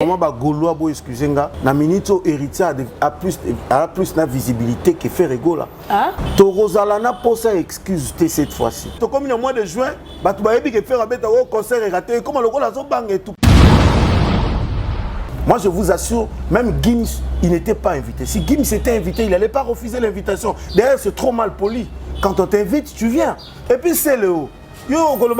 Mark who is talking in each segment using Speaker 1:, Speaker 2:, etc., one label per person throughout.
Speaker 1: Comment ba Gaulois bo excusez-nga na minito héritier a plus na visibilité que fait Regola.
Speaker 2: Ah?
Speaker 1: Torozalana pour ça excuse cette fois-ci. To comme au mois de juin, ba tu ba yebi que faire abeta au concert est raté comme le Gola zo bang et tout. Moi je vous assure, même Gims, il n'était pas invité. Si Gims était invité, il n'allait pas refuser l'invitation. D'ailleurs, c'est trop mal poli. Quand on t'invite, tu viens. Et puis c'est le haut. Yo, il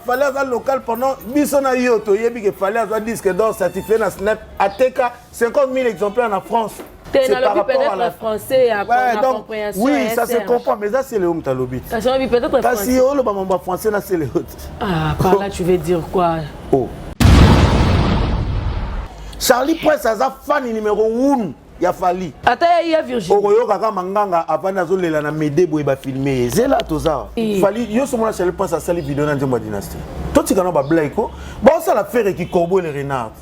Speaker 1: fallait avoir local pendant Bissona Yoto, il fallait avoir disque d'or certifié dans Snap, ATK, 50 000 exemplaires en France.
Speaker 2: C'est par rapport à la français, à la compréhension.
Speaker 1: Oui, ça se comprend, mais ça c'est le home talobit.
Speaker 2: Ça serait peut-être français.
Speaker 1: Si on le français, là c'est le haut.
Speaker 2: Ah, par là tu veux dire quoi?
Speaker 1: Oh. Charlie Prince a fan numéro 1. Il a fallu.
Speaker 2: Attends, il y a Virginie.
Speaker 1: Oyo kaka manganga avant nazolela na medebo ba filmer. Zela toza. Fali yo somo na Charlie Prince a sali vidéo na Nzembo dynastie. Toi tu kana ba blague ko. Ba ça la faire qui Corbeau le renard.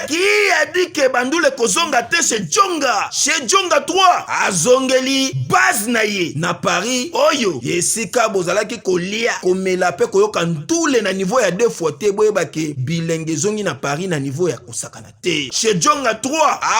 Speaker 1: Qui a dit que Bandoule Kozonga te chez Djonga 3 azongeli base naye na Paris oyo yesika bozala ki kolia komela pe koyoka ndule na niveau ya 2 fois te boyeba ke bilenge zongi na Paris na niveau ya kosakana te chez Djonga 3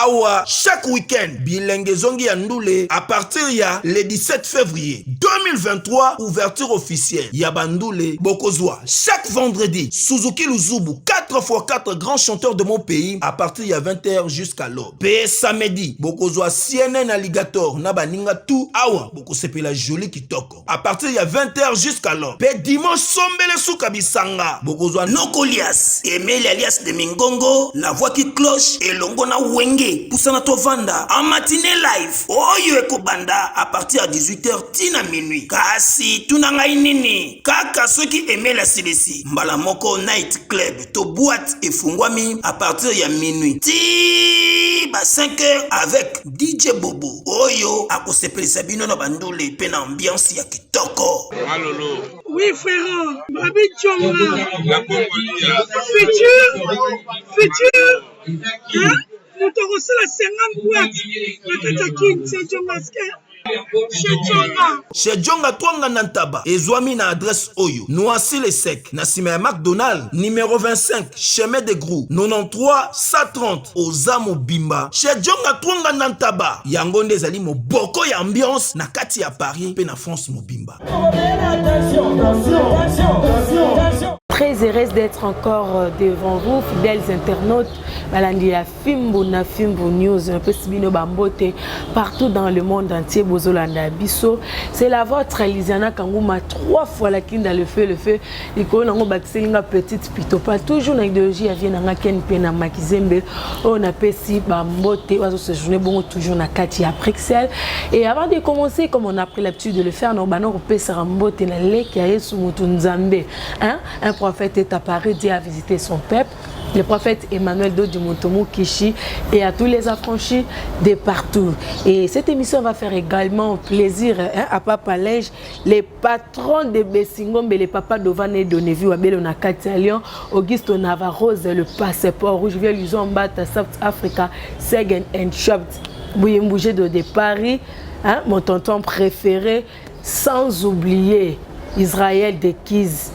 Speaker 1: awa chaque week-end bilenge zongi ya ndule à partir ya le 17 février 2023 ouverture officielle ya Bandoule Bokozwa chaque vendredi Suzuki Luzubu 4x4 grands chanteurs de mon pays à partir de 20h jusqu'à l'aube. Pe samedi, Bokozwa CNN Alligator na baninga tout awa boko sepela joli kitoko. À partir de 20h jusqu'à l'aube. Pe dimanche sombele souka bisanga. Bokozwa Nokolias, Emile alias de Mingongo, la voix qui cloche et longo na wenge poussana tovanda en matinée live. Oyo ekobanda à partir de 18h tina minuit. Kasi tunanga inini. Kaka ceux qui aimaient la CDC. Mbala moko night club to boîte et fungwami à partir de minuit. Ti ba 5h avec DJ Bobo. Oyo akosepeli sabino na Bandoule pe na ambiance ya kitoko.
Speaker 3: Malolo.
Speaker 4: Oui frère, Babi Djonga.
Speaker 3: La Congolia.
Speaker 4: Futur. Hein? Nous te reçons la 50 boîtes. La Katakin, c'est Djonga.
Speaker 1: Chez Djonga Twanga Nantaba, Ezwami na adresse Oyo, Noisy le Sec, Nassime McDonald, numéro 25, chemin de Grou, 93 130, Ozamo Bimba. Chez Djonga Twanga Nantaba, Yangonde Zali mo boko ya ambiance, na kati ya Paris, pe na France mo Bimba.
Speaker 2: Très heureuse d'être encore devant vous, fidèles internautes. Balandi a Fimbo na Fimbo News, un peu Sibino Bambote, partout dans le monde entier, Bozolanda Bisso. C'est la vôtre, Lisiana Kangouma, 3 fois la kin dans le feu. Il y a une petite pitopa, toujours une idéologie, il y a une ken pena makizembe, on a pesi Bambote, on a ce journée, bon, toujours na Kati à Bruxelles. Et avant de commencer, comme on a pris l'habitude de le faire, on a pesi Rambote na leki à Yesu Mutunzambe. Un prophète est apparu, Dieu a visité son peuple. Le prophète Emmanuel Dodimotomo Kishi et à tous les affranchis de partout. Et cette émission va faire également plaisir à Papa Lège, les patrons de Bessingombe, les papas d'Ovane Donevi, Wabelona Lyon, Augusto Navarro, le passeport rouge, via Luzomba, South Africa, Segen and Shop, Bouyembouge de Paris, mon tonton préféré, sans oublier Israël de Kiz.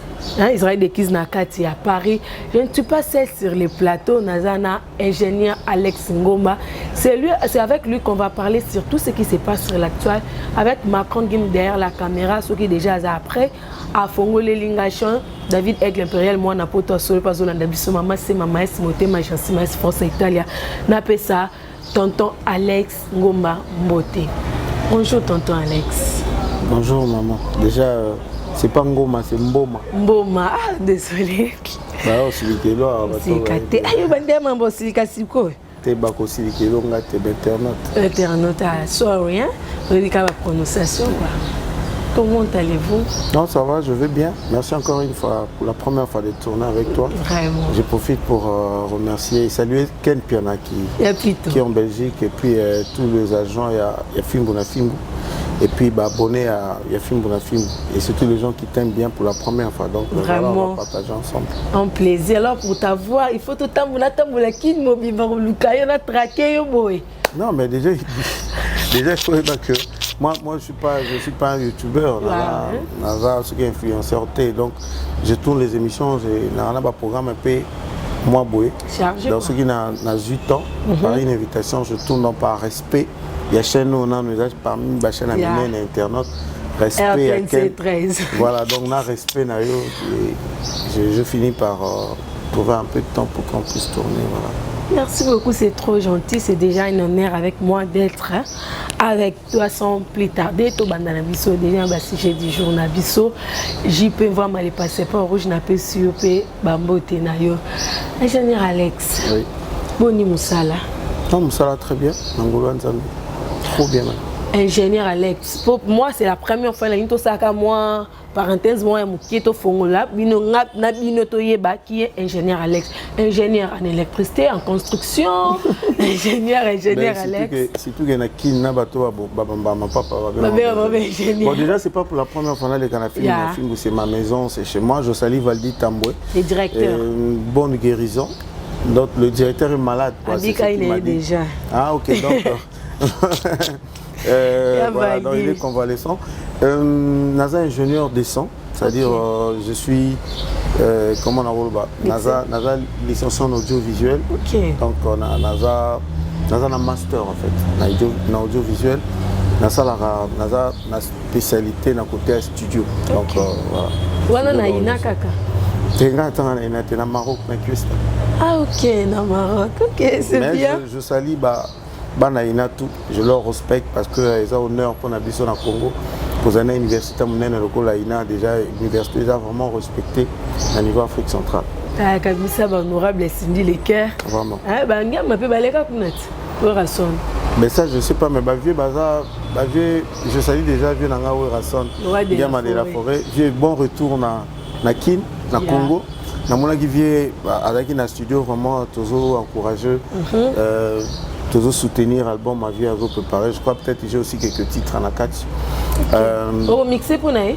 Speaker 2: Israël de Kiznakati à Paris. Je ne suis pas seul sur les plateaux. Nazana, ingénieur Alex Ngoma. C'est avec lui qu'on va parler sur tout ce qui se passe sur l'actuel. Avec Macron Gim derrière la caméra, ce qui est déjà après. À Fongo Lingation, David Aigle Impérial, moi, Napoto, Solo, Pazolanda, Bisso, Mama, c'est Mama, S, Moté, Machansi, Maïs, France, Italia. Napesa, tonton Alex Ngoma Moté. Bonjour, tonton Alex.
Speaker 1: Bonjour, maman. Déjà, c'est pas Ngoma, c'est Mboma.
Speaker 2: Mboma, ah, désolé.
Speaker 1: Bah, c'est là.
Speaker 2: C'est caté. Ah, il y a un membre aussi, c'est quoi?
Speaker 1: T'es bako si là, t'es d'internaute.
Speaker 2: Internaute, sorry, hein? Je dis qu'à la prononciation, quoi. Comment allez-vous? Non,
Speaker 1: ça va, je vais bien. Merci encore une fois pour la première fois de tourner avec toi.
Speaker 2: Vraiment.
Speaker 1: Je profite pour remercier et saluer Ken Piana qui est en Belgique et puis tous les agents, il y a Fimbo na Fimbo. Et puis abonné à Yafim Bonafim et surtout les gens qui t'aiment bien pour la première fois. Donc
Speaker 2: vraiment,
Speaker 1: voilà, on va partager ensemble.
Speaker 2: Un plaisir. Alors pour t'avoir, il faut tout le temps
Speaker 1: non mais déjà il faut que moi je suis pas un youtubeur, ce qui est influenceur, donc je tourne les émissions, j'ai un programme un peu moi boy.
Speaker 2: Chargé.
Speaker 1: Dans ce qui n'a 8 ans, par une invitation, je tourne donc par respect. Il y a chaîne où on a nous parmi les chaînes et internautes. Respect à quel... Voilà, donc on a respect. Je finis par trouver un peu de temps pour qu'on puisse tourner. Voilà.
Speaker 2: Merci beaucoup, c'est trop gentil. C'est déjà un honneur avec moi d'être avec toi sans plus tarder. Tout bandana biso déjà un sujet du jour na biso. J'y peux voir les passeports rouge na pe sur pe bambo tenayo. Ingénieur Alex.
Speaker 1: Oui.
Speaker 2: Boni Moussala.
Speaker 1: Non, Moussala très bien. Nangolo Nzambi. Trop bien.
Speaker 2: Ingénieur Alex. Pour moi, c'est la première fois que je moi parenthèse moi qui est au fond là bino na bino to yeba qui est ingénieur Alex, ingénieur en électricité, en construction, ingénieur Alex.
Speaker 1: Surtout qu'il y a qui n'a pas toi ma papa bon déjà c'est pas pour la première fois là qu'on a filmé un film, c'est ma maison, c'est chez moi. Je salue Valdi Tamboué,
Speaker 2: le directeur.
Speaker 1: Bonne guérison. Donc le directeur est malade quoi,
Speaker 2: c'est ce qu'il m'a dit déjà.
Speaker 1: Ah OK donc voilà, donc il est convalescent. Naza ingénieur descend, c'est-à-dire je suis comment on a Naza licencié en audiovisuel. Donc on a Naza un master en fait en audiovisuel. Naza la spécialité dans côté studio. Donc
Speaker 2: voilà. Wana na ina kaka.
Speaker 1: T'es na Maroc na Cuesta.
Speaker 2: Ah OK, na Maroc. OK, c'est bien.
Speaker 1: Je salue Banaïna tout, je leur respecte parce que ils ont honneur pour la biso na Congo. Pour une université monnaie local Aïna déjà université déjà vraiment respecté à niveau Afrique centrale.
Speaker 2: Ah kabisa honorable Cindy Leker.
Speaker 1: Vraiment.
Speaker 2: Ah ba ngam m'a pe baleka kunat. Pour Rasson.
Speaker 1: Mais ça je sais pas mais vieux je salue déjà vieux nanga ou Rasson. Ngam de la forêt, vieux bon retour na Kin na Congo. Na mona qui vient avec un studio vraiment toujours encourageux. Toujours soutenir l'album Ma vie à vous préparer. Je crois peut-être que j'ai aussi quelques titres en akatch.
Speaker 2: Mixé pour naï.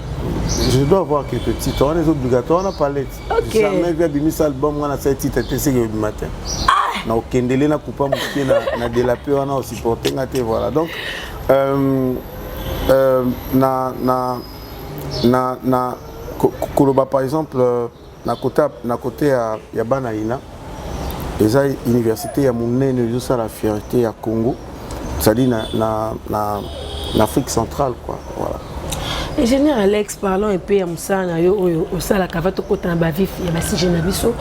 Speaker 1: Je dois avoir quelques titres. On est obligatoire, on a parlé.
Speaker 2: Okay.
Speaker 1: Jamais vu abîmer cet album, on a 7 titres, c'est le matin. Na okendele na coupa mouké na délapé, on a aussi porté voilà. Donc Koloba par exemple na côté à Banaïna. Les universités à mon ça la fierté à Congo, c'est-à-dire l'Afrique centrale quoi. Voilà.
Speaker 2: Ingénieur Alex, parlons un peu de ça, au sala kavato kota na vif ya basi jenabiso.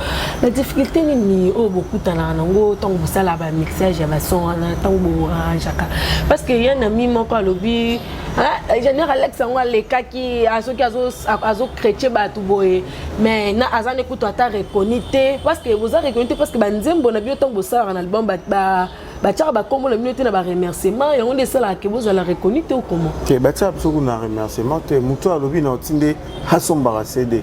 Speaker 2: La difficulté ni beaucoup tana nango tant que ça la mixage ya bason na tant jaka. Parce que y a un ami mon pas lobby. Ingénieur Alex on les cas qui azo chrétien ba tout boy. Mais na azane kuto ata reconnaître parce que vous avez reconnaître parce que banzembo na bio tant que ça un album Batia ba comme le minute na ba remerciement et on est ça là que vous allez reconnaître ou comment.
Speaker 1: OK, batia absolument na remerciement te muto alobi na otinde hasomba CD.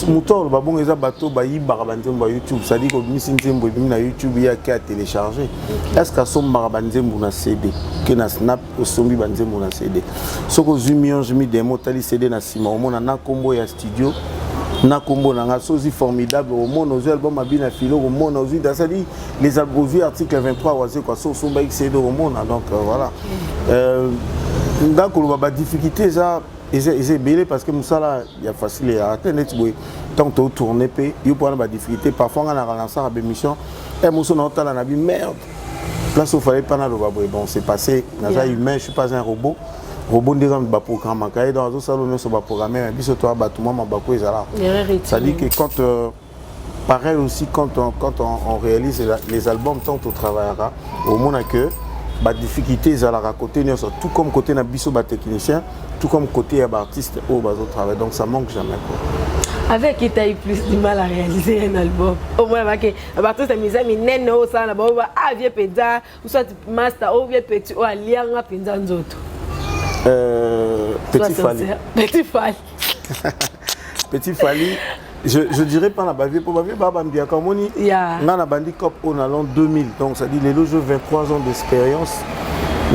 Speaker 1: Muto ba bon eza bato ba yibara banzembo YouTube, ça dit que misi nzembo bi na YouTube ya ka télécharger. Est-ce que somba banzembo na CD que na snap osombi banzembo na CD. Soko zumion jimi demo tali CD na sima omona na kombo ya studio. Na combo na sozi formidable au monde aux albums abina philo au monde aux dans ça dit les albums article 23 oisé quoi so ba XD au monde donc voilà donc on va difficulté ça c'est belé parce que musala il y a facile à atteindre tant que tourner pe il pour la difficulté parfois on a relancé la émission et muso na tala na bi merde place où fallait pas na bon c'est passé na humain je suis pas un robot. Robot de programme quand dans un salon sur programmer mais biso toi batuma mabako ezala. Ça dit que quand pareil aussi quand on réalise les albums tant on travaillera au monde que ba difficulté ezala à côté tout comme côté na biso ba technicien tout comme côté artiste au bazo travail donc ça manque jamais quoi.
Speaker 2: Avec qui tu as eu plus du mal à réaliser un album au moins avec artiste misé mais neno ça là ba vieux peda ou soit master ou vieux petit ou alianga penda nzoto.
Speaker 1: Petit Fali. Petit Fali. Je dirais pas la bavie pour bavie baba m'dia kamoni. On a bandi cop on allant 2000 donc ça dit les loges 23 ans d'expérience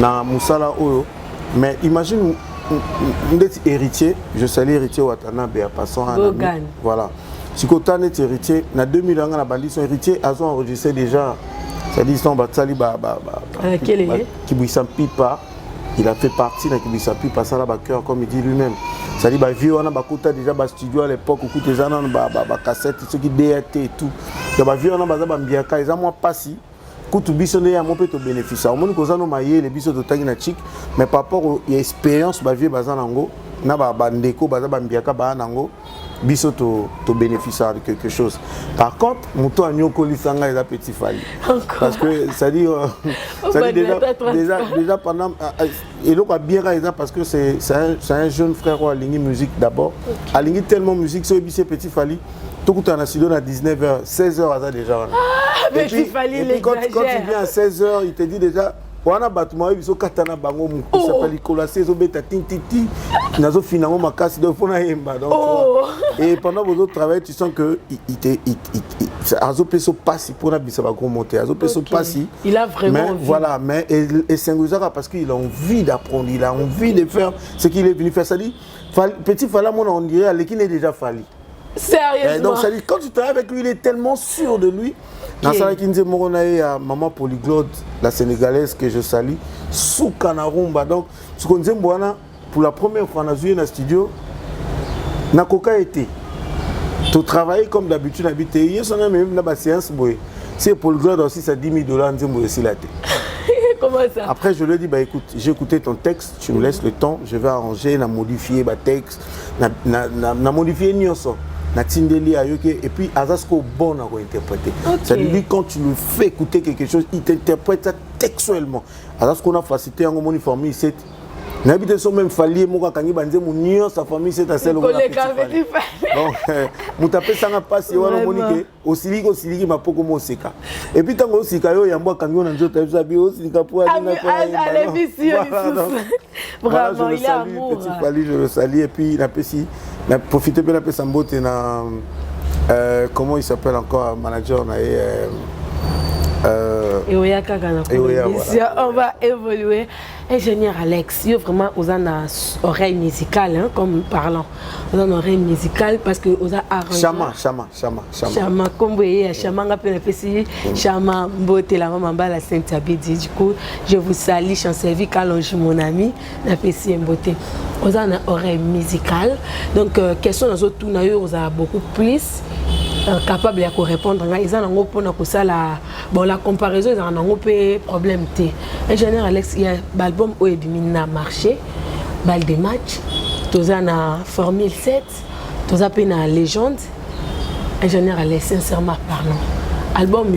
Speaker 1: na musala oyo mais imagine d'être héritier je salue héritier Watana be passant à voilà si côté net héritier na 2000 ans na bandi son héritier a enregistré déjà ça dit son batsali ba qui bouissant pipa il a fait partie de Kibisapi, passant là, cœur, comme il dit lui-même. C'est-à-dire, vieux, on a bakouta déjà studio à l'époque, où les gens ont cassette, ceux qui DAT et tout. Donc, vieux, on a mbiaka, ils ont moins passé. Quand tu biso ne ya mo peut te bénéficier. On montre que ça nous maillé les biso de tangina chic, mais par rapport à l'expérience, vieux bazanango, na bandeko bazabambiaka ba nango. Biso te bénéficier de quelque chose. Par contre, mon tour à Nyoko Lisanga est un petit fallu. Parce que ça dit, déjà pendant. Et l'autre a bien raison parce que c'est un jeune frère à Lingui Musique d'abord. À Lingui tellement musique, c'est un petit fallu. Tout le temps, on a studio à 19h, 16h, à ça déjà.
Speaker 2: Et puis
Speaker 1: quand tu viens à 16h, il te dit déjà. On a battu moi, ils ont katana bango, il s'appelle Nicolas, ils ont bêta tintiti, ils ont finalement ma casse de fond à Yemba. Et pendant vos autres travail, tu sens que Azopeso passe pour la bise va monter. Azopeso passe.
Speaker 2: Il a vraiment envie.
Speaker 1: Voilà, mais et Senguzara parce qu'il a envie d'apprendre, il a envie de faire ce qu'il est venu faire. Ça dit, petit Fala, on dirait, l'équipe est déjà fallu.
Speaker 2: Sérieusement.
Speaker 1: Donc ça dit, quand tu travailles avec lui, il est tellement sûr de lui. Dans ça, qui nous dit, maman polyglotte, la sénégalaise que je salue, sous Kanarumba. Donc, ce qu'on dit, pour la première fois, on a joué dans le studio, Nakoka était. Tu travailles comme d'habitude, habité. Il y a même la séance, c'est polyglotte aussi, ça 10 000 $, on dit, aussi la tête.
Speaker 2: Comment ça?
Speaker 1: Après, je lui ai dit, bah, écoute, j'ai écouté ton texte, tu me laisses le temps, je vais arranger, modifier mon texte, modifier Nyoso. Et puis Azasko bon à interpréter. Ça dit lui quand tu lui fais écouter quelque chose, il t'interprète ça textuellement. Azasko on a facilité en mon famille c'est n'habite son même fallier moi quand il banze mon sa famille c'est à celle où donc mon tapé ça n'a pas si on a monique aussi ma poko mo seka. Et puis tant aussi kayo ya mboka kangi on nzo tabi abi aussi kapo
Speaker 2: allez vraiment il a amour.
Speaker 1: Petit fallu je le salue et puis il a pessi mais profitez bien de sa beauté na comment il s'appelle encore manager na
Speaker 2: on va évoluer. Ingénieur Alex, il y a vraiment aux oreilles musicales, hein, comme parlant. Aux oreilles musicales parce que aux arrangé. Chama, comme vous voyez, Chama, Chama, beauté, la maman, la Sainte Abidi. Du coup, je vous salue, Chancevi, Kalonge, mon ami, la PC beauté. Aux oreilles musicales. Donc, question dans autres tours, aux a beaucoup plus. Capable de répondre ils ont la comparaison ils ont un problème ingénieur Alex il y a l'album où il a marché balle des matchs tous en Formule 7 tous en la légende ingénieur Alex sincèrement parlant album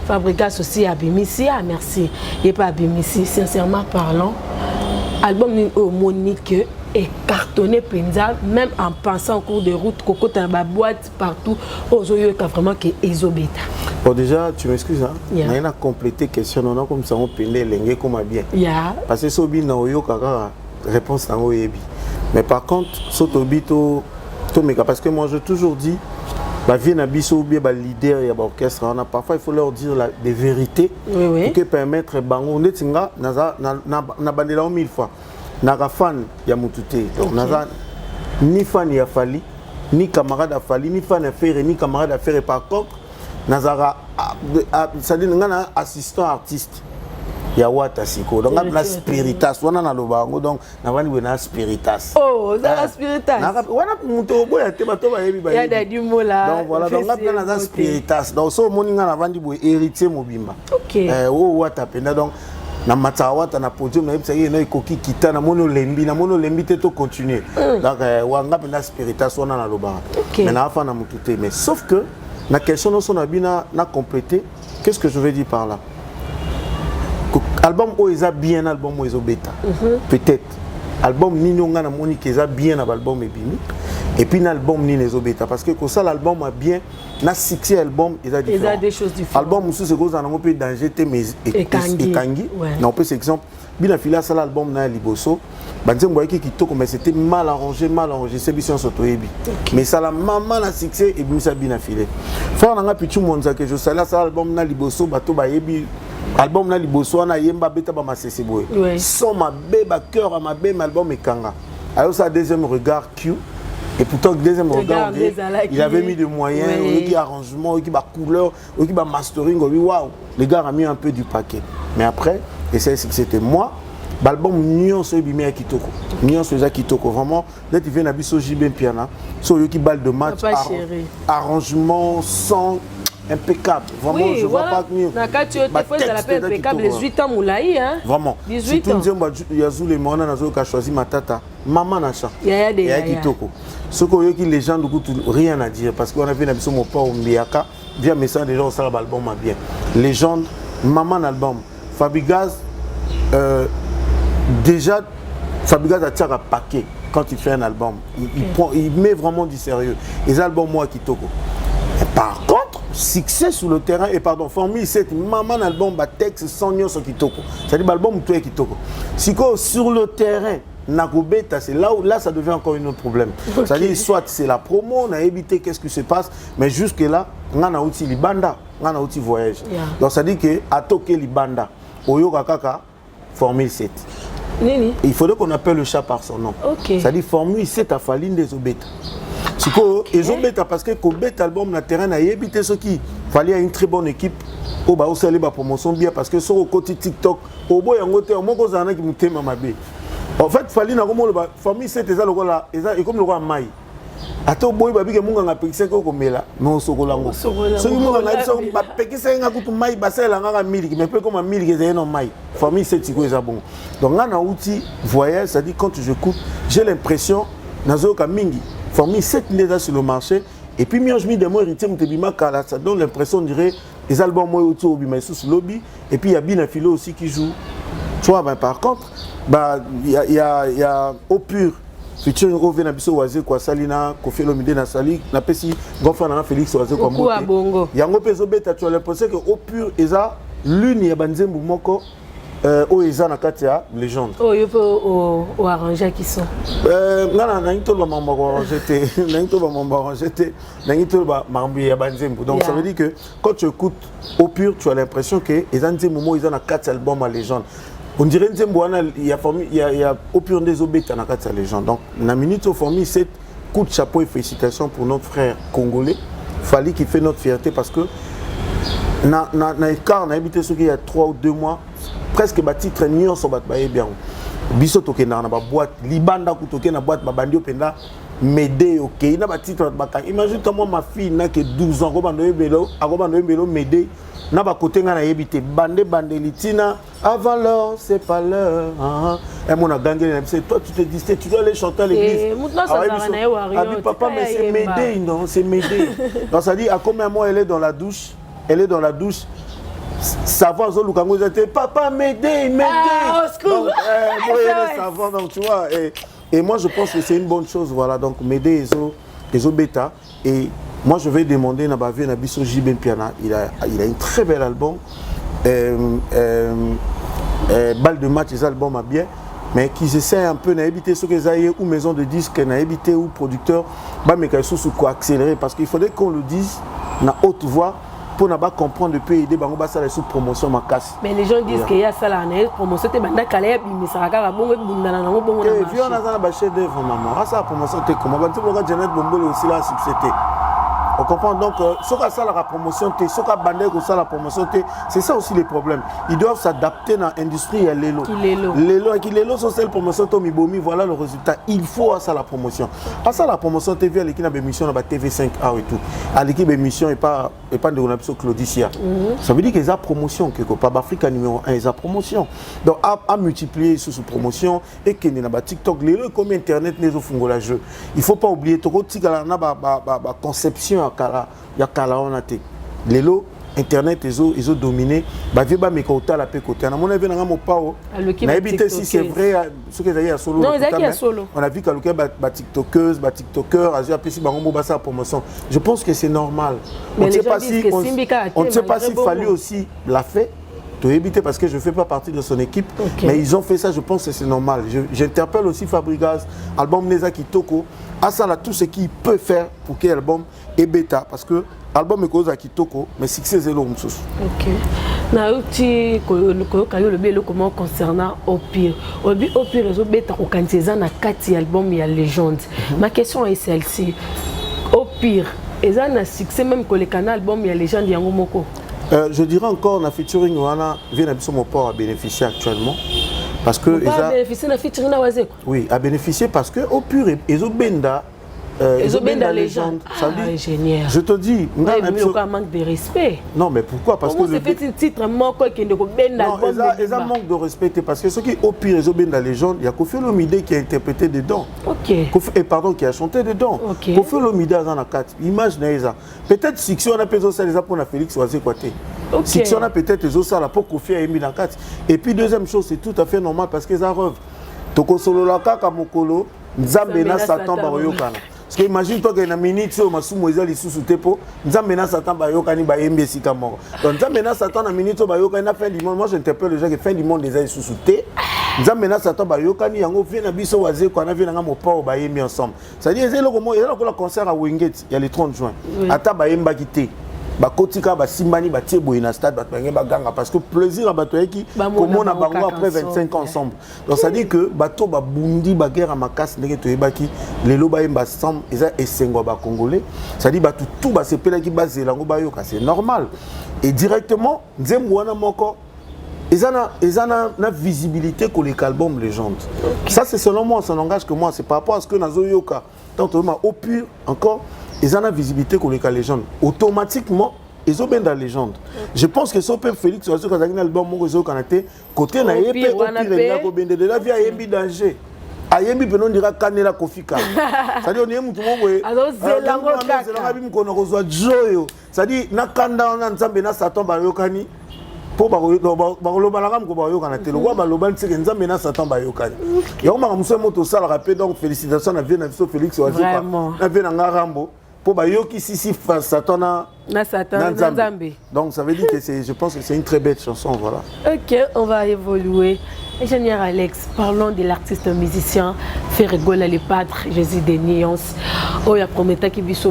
Speaker 2: Fabrigas aussi Abimisi merci il pas Abimisi sincèrement parlant album Monique et cartonné Penza, même en pensant en cours de route, Coco dans ma boîte partout, aux yeux vraiment que Ezobeta.
Speaker 1: Bon déjà, tu m'excuses, hein? Yeah. On a complété question, on a comme ça on pendait l'engé comme bien.
Speaker 2: Yeah.
Speaker 1: Parce que Sobi na oyo kaka réponse na oyebi. Mais par contre, Sotobi to meka parce que moi j'ai toujours dit, bah vient abisso ou bien bah leader et bah orchestre, on a parfois il faut leur dire des vérités pour que permettre bango netinga na bandela 1000 fois. Naga fan ya mutute donc naza ni fan ya Fali ni camarade à Fali ni fan à faire ni camarade à faire par contre nazara ça dit ngana assistant artiste ya wata siko donc na spiritas wana na lobango donc na vani wena spiritas
Speaker 2: la spiritas
Speaker 1: wana muto boya te bato ba yebi ba
Speaker 2: ya da du mola
Speaker 1: donc voilà donc na za spiritas donc so moninga na vandi boy héritier mobimba wata penda donc na matawata na podium na yebisa ye na ekoki kita na mono lembi te to continuer donc wanga penda spiritas wana na loba mais na fa na mutute mais sauf que la question non son abina na complété qu'est-ce que je veux dire par là album o eza bien album o ezo beta peut-être album ni nga na moni que eza bien album ebimi et puis l'album ni ezo beta parce que comme ça l'album a bien na succès album eza différent.
Speaker 2: Des choses différentes.
Speaker 1: Album sous ce cause en un peu danger te mais ekangi non peut exemple bien fila ça l'album na liboso banzem boye ki kitoko mais c'était mal arrangé c'est bien soto yebi mais ça la maman na succès et bien ça bien filé fort na pichu monza que je sala ça album na liboso bato ba yebi album na liboso na yemba beta ba masese boye son ma beba cœur à ma bema album ekanga alors ça deuxième regard Q. Et pourtant, deuxième regard, il avait mis des moyens, qui arrangement, qui couleur, qui mastering, waouh, les gars ont mis un peu du paquet. Mais après, et c'est que c'était moi, L'album nyonso ebimi ya kitoko. Nyonso eza kitoko. Vraiment, là tu viens na biso JB Piana. So yoki balle de match, arrangement, son impeccable. Vraiment,
Speaker 2: oui,
Speaker 1: je vois pas que mieux.
Speaker 2: Nakati yote fois ça l'appelle impeccable les 8 ans moulaï hein.
Speaker 1: Vraiment.
Speaker 2: 18 ans.
Speaker 1: Si tu dis Yazou les mona nazo ka choisi matata, maman na cha.
Speaker 2: Ya de ya
Speaker 1: kitoko. Ce que yoki légende rien à dire parce qu'on a vu na biso mon père Mbiaka via message des gens ça l'album bien. Légende maman album. Fabigaz déjà Fabigaz a tiré un paquet quand il fait un album. Il met vraiment du sérieux. Les albums moi kitoko. Par contre, succès sur le terrain et pardon, Formule 7, maman album ba texte sans sur kitoko. C'est-à-dire l'album tout est kitoko. Si sur le terrain Nakobeta, c'est là où là ça devient encore un autre problème. Okay. C'est-à-dire soit c'est la promo, on a évité qu'est-ce qui se passe, mais jusque là, on a outil libanda, on a outil voyage. Yeah. Donc ça dit que à toquer libanda, oyo kaka Formule 7.
Speaker 2: Nini?
Speaker 1: Il faudrait qu'on appelle le chat par son nom.
Speaker 2: Okay.
Speaker 1: C'est-à-dire Formule 7 à Faline des Obeta. Si ils ont bêta parce que Kobet album na terrain a évité ce qui fallait une très bonne équipe au bas au salé ba promotion bien parce que sur le côté TikTok au boy en côté au moko zana qui muté mamabe. En fait fallait na comme le famille c'est ça le là et comme le roi mai. Ato boy ba bige munga ngapekise ko komela no sokolango. So munga na biso ba pekise nga kutu mai basela nga miliki mais peu comme miliki c'est non mai. Famille c'est tiko eza bon. Donc nga na outil voyage ça dit quand j'écoute j'ai l'impression nazo ka mingi Formule 7 déjà sur le marché et puis je me dis moi héritier mutebima kala ça donne l'impression on dirait les albums moi autour bima sous lobby et puis il y a Bina Philo aussi qui joue. Tu vois ben par contre bah il y a au pur featuring Ove na biso waze kwa Salina Kofi Olomide na Sali na pesi gonfa na Félix waze kwa Moté. Yango peso beta tu as l'impression que au pur eza l'une ya banzembu moko au eza na katia légende.
Speaker 2: Oh il faut au arranger qui sont.
Speaker 1: Na into ba mamba arranger te, na into ba mamba arranger te, na into ba mambi ya banzembu. Donc ça veut dire que quand tu écoutes au pur tu as l'impression que eza nzembu mo eza na katia album à légende. On dirait nzembu wana il y a au pur des obeta na katia légende. Donc na minute au Formule 7 coup de chapeau et félicitations pour notre frère congolais. Fallait qu'il fait notre fierté parce que na écart na habité ce qu'il y a 3 ou 2 mois presque ba titre nion so bat ba bien biso toke na ba boîte libanda ku toke na boîte ba bandio penda m'aider OK na ba titre ba ka imagine comment ma fille n'a que 12 ans ko bando yebelo m'aider na ba côté nga na yebité bande litina avant l'heure c'est pas l'heure et mon a gangé c'est toi tu te dis tu dois aller chanter à l'église papa mais c'est m'aider non c'est m'aider donc ça dit à combien mois elle est dans la douche savoir zo lukango était papa m'aider donc savoir donc tu vois et moi je pense que c'est une bonne chose voilà donc m'aider ezo beta et moi je vais demander na ba vie na biso JB Piana il a un très bel album balle de match les albums à bien mais qui essaie un peu d'éviter ce que ça y est ou maison de disques n'a évité ou producteur bah mais qu'il sous quoi accélérer parce qu'il faudrait qu'on le dise na haute voix pour ne pas comprendre depuis aider bango basa la sous promotion ma casse.
Speaker 2: Mais les gens disent qu'il y a ça là na promotion te banda kala mais ça ka bongo bundana na bongo na marché. Et
Speaker 1: viens na ba chef d'œuvre maman. Ah ça promotion te comment ba tu vois Janet Bombole aussi là succès. On comprend donc ce qu'a ça la promotion te ce qu'a bandé que ça la promotion te c'est ça aussi les problèmes. Ils doivent s'adapter dans l'industrie à l'élo. L'élo sont celles promotion to mibomi voilà le résultat. Il faut à ça la promotion. À ça la promotion TV à l'équipe na émission na TV5A et tout. À l'équipe émission et pas de on a besoin Claudicia. Ça veut dire qu'ils ont promotion quelque part Africa numéro 1 ils ont promotion. Donc à multiplier sous promotion et que na ba TikTok l'élo comme internet les au fungola jeu. Il faut pas oublier to tika na ba conception ya kala on a été lelo internet ils ont dominé ba vie ba mekota la pe côté na mon avis na mo pao na habité si c'est vrai ce que d'ailleurs solo
Speaker 2: non ils a solo
Speaker 1: on a vu qu'à ba tiktokeuse ba tiktokeur a appelé si bango ba sa promotion je pense que c'est normal on ne sait pas si fallu aussi l'a fait de éviter parce que je ne fais pas partie de son équipe mais ils ont fait ça je pense que c'est normal j'interpelle aussi Fabregas album Neza Kitoko à ça là tout ce qu'il peut faire pour que l'album est bêta parce que l'album est cause à Kitoko mais succès c'est l'homme sous.
Speaker 2: OK. Na uti le belo comment concernant au pire les bêta au kanzeza na kati album ya légende. Ma question est celle-ci. Au pire ils ont un succès même que le canal album ya légende yango moko.
Speaker 1: Je dirais encore na featuring wana vient abiso mon port à bénéficier actuellement parce que
Speaker 2: a bénéficié de featuring na Wazeko.
Speaker 1: Oui, a bénéficié parce que au pur et au benda
Speaker 2: la légende. Ingénieur.
Speaker 1: Je te dis,
Speaker 2: il y a un manque de respect.
Speaker 1: Non, mais pourquoi? Parce que
Speaker 2: le petit titre qui
Speaker 1: ils ont manque de respect parce que ce qui au pire et la légende, il y a Kofi Olomide qui a interprété dedans.
Speaker 2: OK.
Speaker 1: Pardon, qui a chanté dedans.
Speaker 2: OK.
Speaker 1: Kofi Olomide a dans 4 images ça. Peut-être si on a peut-être ça les pour Félix Oazé Kwaté. Si on a peut-être les ça là pour Kofi a mis dans 4. Et puis deuxième chose, c'est tout à fait normal parce que ça revient. Toko solo la kaka mokolo, nzambe na Satan baroyokana. Parce que imagine-toi qu'il y a une minute sur ma soumoisa les sous-tepo, nous avons Satan bayokani bayembe sika mort. Donc nous avons Satan na minute bayokani na fin du monde. Moi j'interpelle les gens que fin du monde déjà sous-souté. Nous avons Satan bayokani yango vient na biso waze ko na vient na mopa bayembe ensemble. C'est-à-dire c'est le comment il y a le concert à Wingate, il y a le 30 juin. Ata bayemba kité. Bakotika basimbani batie boy na stade batenge baganga parce que plaisir à batoyeki comme on a bango après 25 ans ensemble. Donc ça dit que bato ba bundi ba guerre à makas ndenge toyebaki lelo ba yemba ensemble eza esengo ba congolais. Ça dit bato tout ba sepela ki bazelango ba yoka c'est normal. Et directement nzembo wana moko ezana na visibilité que les albums légende. Ça c'est selon moi ça n'engage que moi c'est par rapport à ce que nazo yoka. Donc au pur encore ils ont la visibilité qu'on est la légende. Automatiquement, ils ont bien la légende. Je pense que si Félix, quand il y a un album, ils ont côté na yépe, au pire, de la vie à Yembi danger. À Yembi, on dira Kanela Kofika. C'est-à-dire, on est tout le monde. Alors, c'est la joyo. C'est-à-dire, na kanda on a nzambe na Satan bayokani. Po bakoloba la ko bayokana te. Le roi baloba ntseke nzambe na Satan bayokani. Ya on m'a muso moto sala rappel donc félicitations à Vienne Félix Oazeka. Na Vienne Ngarambo. Pour bayoki si Satan na Nzambe. Donc ça veut dire que je pense que c'est une très belle chanson, voilà. OK, on va évoluer.
Speaker 2: Ingénieur Alex, parlons de l'artiste musicien Ferregola le Padre Jésus des Nuances. Oh, il y a prometté qu'il se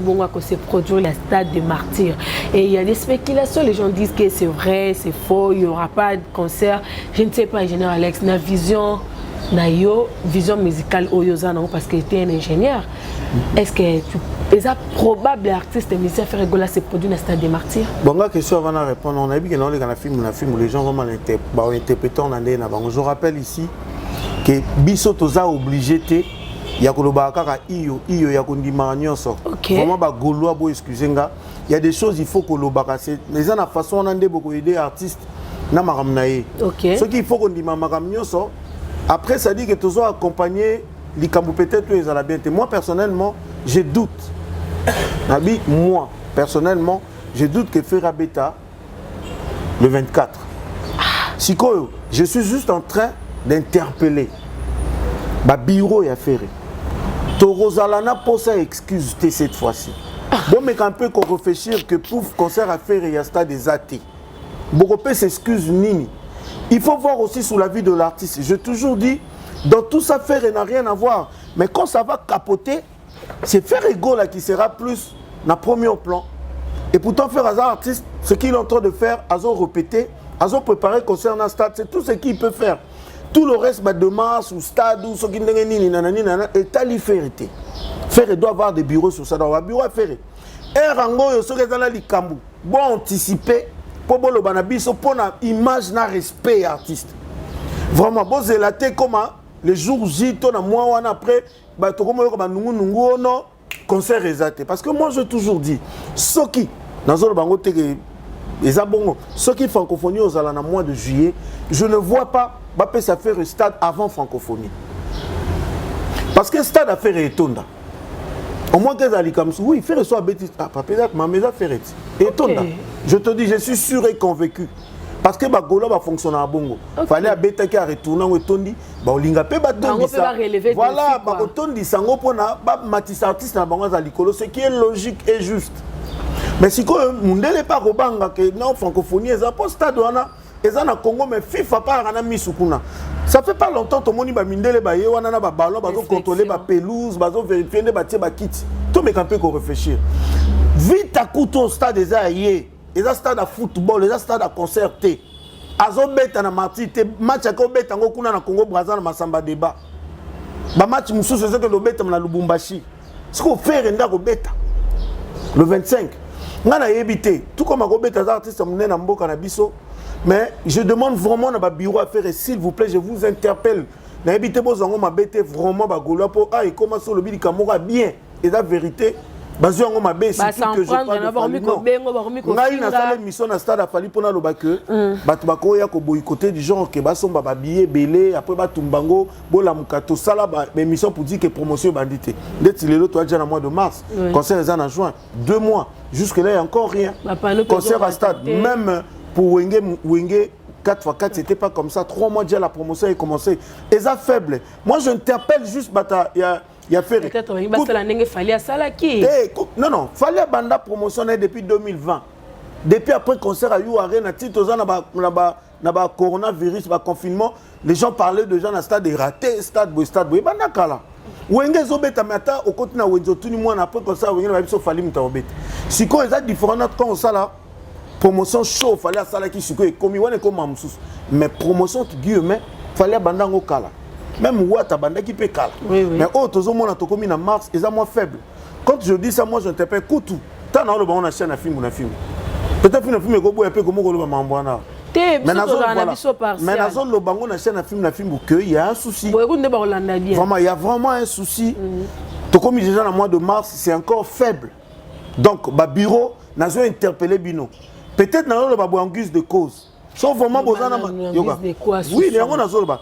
Speaker 2: produire la stade des martyrs. Et il y a des spéculations, les gens disent que c'est vrai, c'est faux, il n'y aura pas de concert. Je ne sais pas, ingénieur Alex, na vision musicale parce que tu es un ingénieur. Est-ce que tu es probable artiste musicien Ferregola se produit dans le stade des martyrs?
Speaker 1: Bon, la question avant de répondre, on a vu que dans les films où les gens vont interpréter en année. Je rappelle ici que biso toza obligé te ya koloba kaka iyo ya kondima nyonso. Vraiment ba gaulois bo excusenga. Il y a des choses il faut koloba c'est mais ça na façon on ande beaucoup aider artistes na maramnaye. Ce qu'il faut kondima makam nyonso. Après, ça dit que tu dois accompagner les Cambou peut-être les à bien. Moi, personnellement, je doute. Moi, personnellement, je doute que Ferra Beta, le 24. Sikoyo, je suis juste en train d'interpeller. Bureau et affaire. Torozalana pour ça excuse cette fois-ci. Bon, mais quand peut qu'on réfléchir que pour concert à faire, il y a stade des athées. Beaucoup peut s'excuse Nini. Il faut voir aussi sous la vie de l'artiste. J'ai toujours dit, dans tout ça, faire n'a rien à voir. Mais quand ça va capoter, c'est Ferregola là qui sera plus dans le premier plan. Et pourtant, faire un artiste, ce qu'il est en train de faire, à répéter, à préparer concernant le stade, c'est tout ce qu'il peut faire. Tout le reste, de masse ou stade, ou ce qui est à l'iférité. Ferre doit avoir des bureaux sur ça. Dans un bureau à faire. Et Rango, il y a dans les Cambou. Bon, anticiper. Pour le banabiso pour une image na respect artiste. Vraiment bon c'est la té comme les jours J ton à mois après bah to comme yo ba nungu no concert exact parce que moi j'ai toujours dit ce qui dans le bango té les abongo ce qui francophonie aux ala na mois de juillet je ne vois pas bah peut ça faire un stade avant francophonie parce que stade a fait étonda au moins que Ali comme oui faire soit bêtise pas peut-être mais mes affaires étonda. Je te dis, je suis sûr et convaincu. Parce que Bagola va fonctionner à Bongo. Il fallait à retourner au Tondi. Olinga pe batondi ça. Voilà, Bagotondi sango pona ba matis artiste na bango za likolo, ce qui est logique et juste. Mais si ko mundele pas robanga que non francophonie ez pas stade wana, eza na Congo mais FIFA pas na misukuna. Ça fait pas longtemps que moni ba mindele ba ye wana na ba ballon ba contrôler ba pelouse, ba vérifier ne ba tie ba kit. Tout me campé ko réfléchir. Vite à couteau au stade des aïe. Les stades de football, les stades de concert. Azo beta na marti te match ko beta ngo kuna na Congo Brazza na Masamba débat. Ba match mususu c'est que le beta na Lubumbashi. Ce qu'on fait renda ko beta le 25. ngana yebité tout comme akobeta za artiste mné na mboka na biso mais je demande vraiment na ba bureau à faire s'il vous plaît je vous interpelle na yebité bozango mabete vraiment ba goloa po ah et comment sur le bilika moko bien et la vérité bazo yango mabe c'est tout que je parle ngai na sala mission na stade afali pona loba que bato bakoya ko boycotter du genre que basomba ba billet belé après batumbango bola mukato sala ba mission pour dire que promotion bandité ndeti lelo toi déjà na mois de mars concert les en juin 2 mois jusque là il y a encore rien concert à stade même pour Wenge 4x4 c'était pas comme ça 3 mois déjà la promotion est commencé et ça faible moi je interpelle juste bata il y a fait
Speaker 2: peut-être il fallait à Salaki.
Speaker 1: Non non, fallait banda promotionner depuis 2020. Depuis après concert à You Arena, na ba coronavirus, ba confinement, les gens parlaient de gens dans stade raté, stade boy banda kala. Wenge zobeta mata au côté na wenzo tuni moi après concert wenge ba biso fali mutawobeta. Siko eza différent quand ça là promotion show fallait à Salaki siko et komi wana ko mamsus. Mais promotion tu guillemets fallait banda ngo kala. Même Ouatta banda qui peut calme. Mais autres au monde a mis en mars, ils sont moins faibles. Quand je dis ça, moi je t'appelle Koutou. Tant dans le bon on a chaîne à film ou un film. Peut-être un film est un peu comme on le m'envoie. Mais dans la zone le bango na chaîne à film il y a un souci. Vraiment il y a vraiment un souci. Tout comme déjà dans le mois de mars, c'est encore faible. Donc ba bureau n'a pas interpellé Bino. Peut-être dans le babo en guise de cause. Sauf vraiment besoin de oui, mais on a zolba.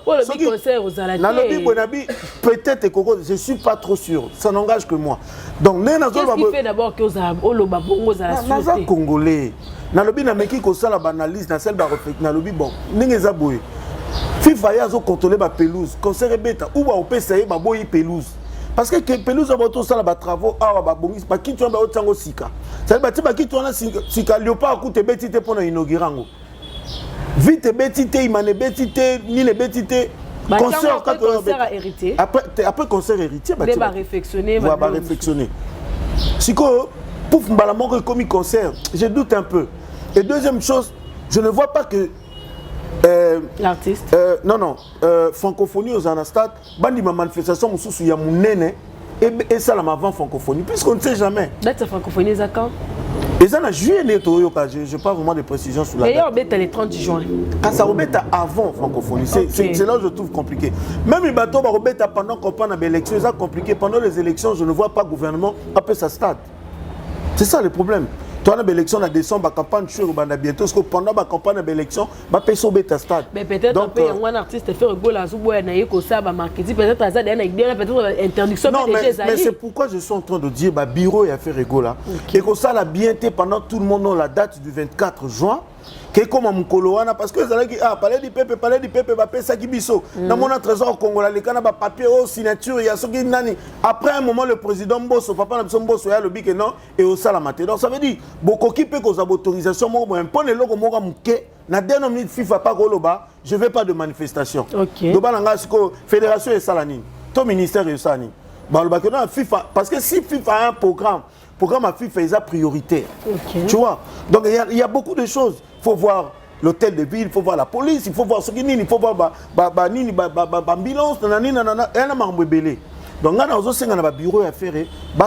Speaker 1: Peut-être que je ne suis pas trop sûr. Ça n'engage que moi. Donc,
Speaker 2: qu'est-ce qui fait d'abord que vous avez
Speaker 1: Congolais. Nalobi na meki ko sala banalise na celle ba reflect nalobi bon. Ningeza boy. FIFA ya zo contrôler ba pelouse. Concert beta ou ba opesa ba boy pelouse. Parce que pelouse ba to sala ba travaux awa ba bongis ba kitu ba otango sika. Ça ba ba kitu na sika léopard coûte beti te pona inaugurango. Vite bétité, il m'a bétité, ni les bétité.
Speaker 2: Concert héritier.
Speaker 1: Après concert héritier,
Speaker 2: bah réflexionner.
Speaker 1: Va réflexionner. Si quoi, pouf, mbalamon que comme concert, je doute un peu. Et deuxième chose, je ne vois pas que
Speaker 2: l'artiste.
Speaker 1: Non, francophonie aux Anastades, bandi ma manifestation mususu ya munene et ça la avant francophonie, puisqu'on ne sait jamais.
Speaker 2: Date sa francophonie à quand?
Speaker 1: Et ça, en juillet, je n'ai pas vraiment de précision sur la date.
Speaker 2: D'ailleurs, c'est le 30 juin.
Speaker 1: Quand ça remet avant francophonie, c'est là où je trouve compliqué. Même les bateaux pendant qu'on parle d'élections, c'est compliqué. Pendant les élections, je ne vois pas le gouvernement appeler sa stade. C'est ça le problème. Toi, dans l'élection en décembre, la campagne sur bientôt, parce que pendant la campagne d'élection, va payer sur ta stade.
Speaker 2: Mais peut-être un artiste fait un goal à Zouboua, peut-être interdiction.
Speaker 1: Non, mais c'est pourquoi je suis en train de dire que le bureau a fait rigola. Et que ça l'a bien été pendant tout le monde la date du 24 juin. Comme Mukoloana, parce que parler du peuple, va payer ça qui biso. Dans mon trésor congolais, les canaux papier, signature, il y a ce qui nani. Après un moment, le président Bosso, papa Bosso, il y a le bic et non, et au salamate. Donc ça veut dire, beaucoup qui peut causer autorisation, moi, un peu de logo, moi, mouké, na dernière minute, FIFA pas goloba, je veux pas de manifestation. Ok. Donc, fédération et salani, ton ministère et salani. FIFA, parce que si FIFA a un programme à FIFA est prioritaire. Okay. Tu vois? Donc il y a beaucoup de choses. Il faut voir l'hôtel de ville, il faut voir la police, il faut voir ce qu'il y a, il faut voir l'ambulance, donc là, on a un bureau à faire,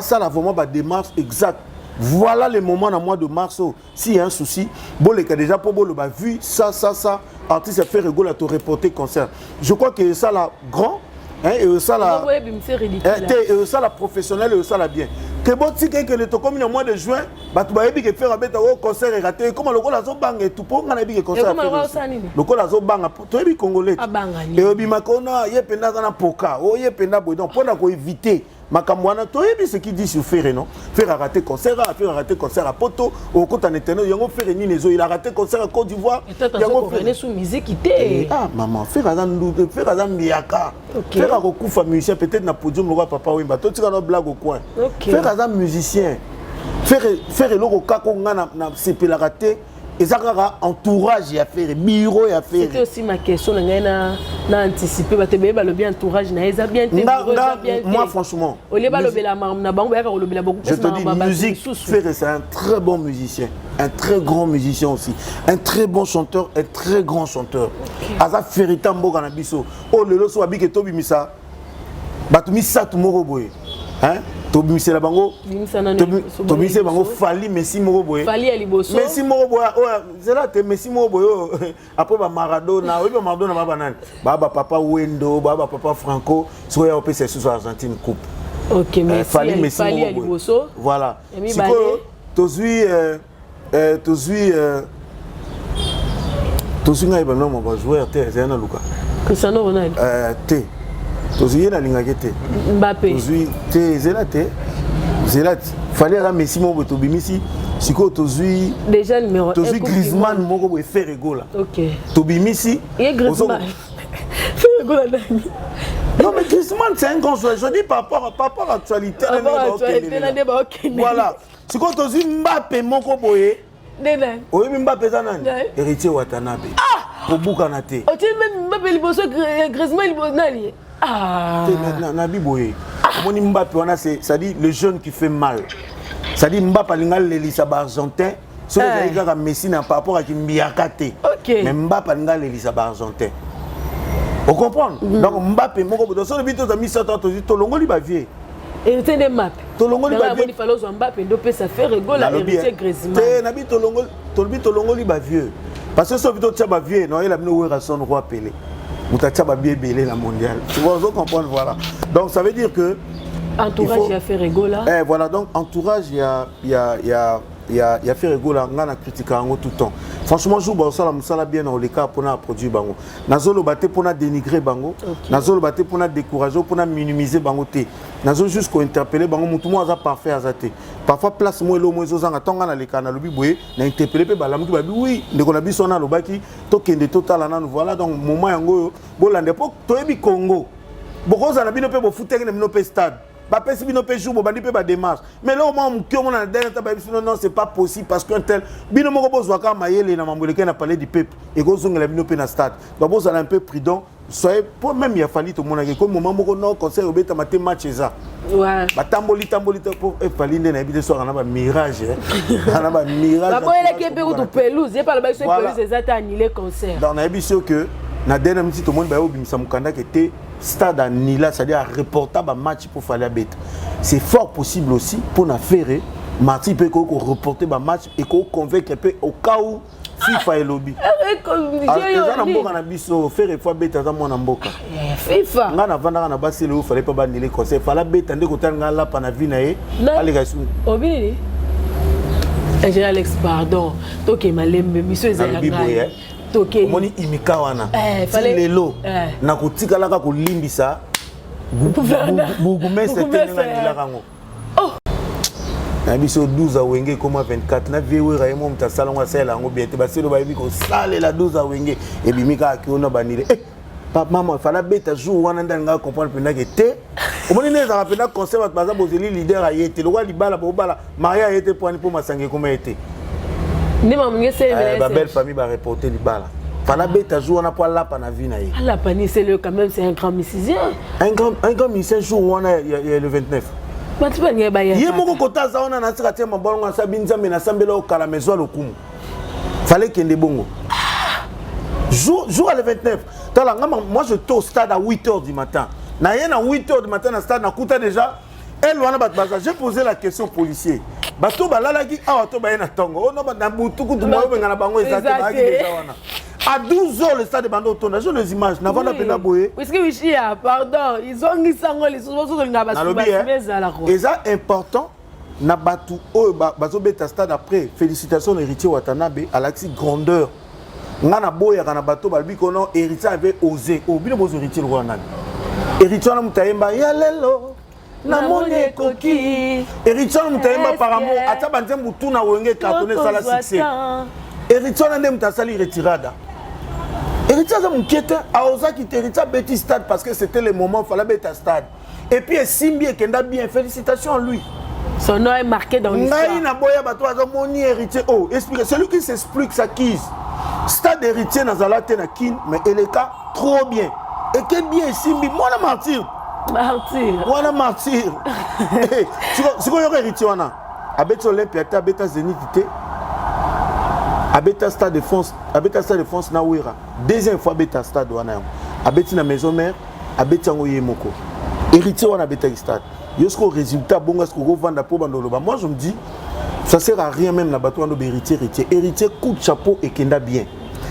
Speaker 1: ça a vraiment une démarche exacte. Voilà le moment dans le mois de mars, s'il y a un souci, déjà pour vu ça, artiste a fait rigoler à te reporter concert. Je crois que ça là grand. Et ça la professionnelle et ça la bien. Que bon si quelqu'un est comme au mois de juin, bah tu vas bien faire un concert et raté comme le la zobang et tout pour on a bien concert. Le col la zobang tu es congolais. Et obimakona yependa na poka, o yependa boy donc pour éviter makamwana to yebi ce qui dit sur faire non faire rater concert à Poto au compte en éternel yango faire ni les il a raté concert à Côte d'Ivoire
Speaker 2: yango faire sous musiqueité
Speaker 1: ah maman faire azan miaka faire à recouffa musicien peut-être na podium le roi papa Wimba to tika na blague au coin faire azan musicien faire le kako ngana na sepela raté et ça entourage à faire bureau à faire
Speaker 2: c'était aussi ma question na anticiper ba te le bien entourage na eza bien
Speaker 1: moi franchement
Speaker 2: au lieu balobela na bango ba ka lobela beaucoup
Speaker 1: je te dis musique faire c'est un très bon musicien un très grand musicien aussi un très bon chanteur un très grand chanteur aza ferita mboka na biso o lelo so abike tobi misa batu misa tumoro boye hein Tobimisi la bango. Tobimisi bango Fali Messi moko boye.
Speaker 2: Fali aliboso.
Speaker 1: Messi moko boye. Zela te Messi moko boye. Après ba Maradona, oui ba Maradona ba banane. Baba papa Wendo, baba papa Franco, so ya opé c'est sur Argentine coupe.
Speaker 2: OK, merci.
Speaker 1: Fali aliboso. Voilà. Siko tozui ngai ba non mon joueur te Zena Luka.
Speaker 2: Cristiano Ronaldo.
Speaker 1: Te. Tozui na lingaki te.
Speaker 2: Mbappé.
Speaker 1: Tozui te Zela te. Zela fallait la Messi moko to bimisi. Siko tozui
Speaker 2: déjà numéro 1.
Speaker 1: Tozui Griezmann moko bo faire gola.
Speaker 2: OK.
Speaker 1: To bimisi.
Speaker 2: Et Griezmann. Faire gola nani.
Speaker 1: Non mais Griezmann c'est un grand joueur. Je dis par rapport à l'actualité. Voilà. Siko tozui Mbappé moko boye.
Speaker 2: Nena.
Speaker 1: Oui Mbappé za nani? Héritier Watanabe. Obuka na te.
Speaker 2: O tu même Mbappé liboso Griezmann liboso nani? Ah.
Speaker 1: Nabi boye. Moni Mbappé wana ça dit le jeune qui fait mal. Ça dit Mbappé lingal l'Elisa argentin. Sur les gars Messi par rapport à Kimbiaka te. Mais Mbappé lingal l'Elisa argentin. On comprend? Donc Mbappé moko dans son but aux amis ça to longoli ba vieux.
Speaker 2: Héritier de Mbappé.
Speaker 1: To longoli ba vieux.
Speaker 2: Il fallait Mbappé ndopé ça fait rigole la héritier Griezmann.
Speaker 1: Te nabi to longoli ba vieux. Parce que ce but to ba vieux non il a mis au son roi Pelé. Moutatia ba bien belé la mondiale. Tu vois, vous comprenez voilà. Donc ça veut dire que
Speaker 2: entourage il a fait rigola.
Speaker 1: Voilà donc entourage il y a fait rigola ngana critique en tout temps. Franchement jour ba sala musala bien dans les cas pour na produire bango. Nazolo baté pour na dénigrer bango. Nazolo baté pour na décourager pour na minimiser bango té. Nazolo juste ko interpeller bango mutu mo aza parfait azaté. Parfois place mo elo mo ezozanga tonga na leka na lobi boye na interpeller pe balamu ki babi oui ndeko na biso na lobaki to kende total na voilà donc moment yango bolande po to yebi Congo. Bokoza na bino pe bo futeke na bino pe stade. Bah si bino pe jour bandi pe ba démarche mais là au moins mon cœur on a dernière table non c'est pas possible parce qu'un tel bino moko bozwa ka mayele na mamboleke na parler du peuple et go zonga bino pe na stade donc vous allez un peu prudent soyez pour même il a fallu tout monde comme moment moko non conseil obeta maté match ça ouais ba tamboli pour fallu na habiter soir na ba mirage na ba mirage
Speaker 2: ba boyela ke pe ko pelouse et pas le baisse pelouse exact annulé concert
Speaker 1: dans na habiter que na dernière minute tout monde ba obimisa mukanda que était stade à Nila, c'est-à-dire à reporter un match pour faire la bête. C'est fort possible aussi pour nous faire Marty peut reporter un match et qu'on convaincre au cas où FIFA et lobby. Déjà on a biso faire fois bête à mon amboka.
Speaker 2: FIFA.
Speaker 1: On a vendre na basi le fallait pas banner les conseils. Fallait bête ande ko tanga la pana vina e. Allez gars.
Speaker 2: Obini. J'ai Alex pardon. Toke malembe monsieur Zalanga.
Speaker 1: Toke moni imika wana lelo na kotika laka kolimbisa bugumese tenenga nila kango na biso 12 awenge koma 24 na viewe raimo mtasala ngwa sala ngo biete baselo ba biko sale la 12 awenge e bimika akiona banile papa mama fala beta jour wana ndanga comprendre pena que te omoni neza rapena conseil bat baza bozeli leader ayete lokwa libala bobala maria ayete pour masange koma ete
Speaker 2: ma
Speaker 1: belle famille va reporter les balles. Fala beta jour on a pas la pana vie na.
Speaker 2: La pani c'est le quand même c'est un grand musicien.
Speaker 1: Un grand musicien jour on a le 29.
Speaker 2: Ba tu banye ba ya.
Speaker 1: Yé moko kota za on a na tsika tema bolongo na sabinza me na sambela o kala maison lokumu. Fallait qu'il y ait des bongos. Jour à le 29. Moi je suis au stade à 8h du matin. Na yé na 8h du matin na stade na kuta déjà. Elle wana bat baza. J'ai posé la question au policier. Bato balalaki awa to ba na tongo. On na butuku du moyo ngana bango ezate déjà wana. À 12h le stade de Bando tourne. Je les images na vana pena boye.
Speaker 2: Parce que Wichia pardon, ils ont mis sango les soso nga ba la quoi.
Speaker 1: Et ça important na batu o bazo beta stade après. Félicitations l'héritier Watanabe à l'axi grandeur. Ngana boya kana bato balbi kono héritier avait osé. O bino bozo héritier le Rwanda. Héritier na mutayemba ya lelo. Na mone koki héritier mutaimba par amour ata banze mutu na wenge cartonné sala succès héritier na ndem tasali retirada héritier za mukete aoza ki héritier beti stade parce que c'était le moment fallait beta stade et puis Simbi ekenda bien félicitations à lui
Speaker 2: son nom est marqué dans l'histoire
Speaker 1: ngai na boya bato aza moni héritier oh explique celui qui s'explique sa quise stade héritier na zalate na kin mais elle est trop bien et que bien Simbi moi na martyr wana martyr siko yo héritier wana abeta Olympia ta abeta Zénith te abeta stade de France na Wera deuxième fois abeta stade wana abeti na maison mère abeti ngo yemoko héritier on a bêta stade jusqu'au résultat bon est-ce qu'on vend pour bandoloba. Moi je me dis ça sert à rien même la bateau on héritier coup de chapeau et kenda bien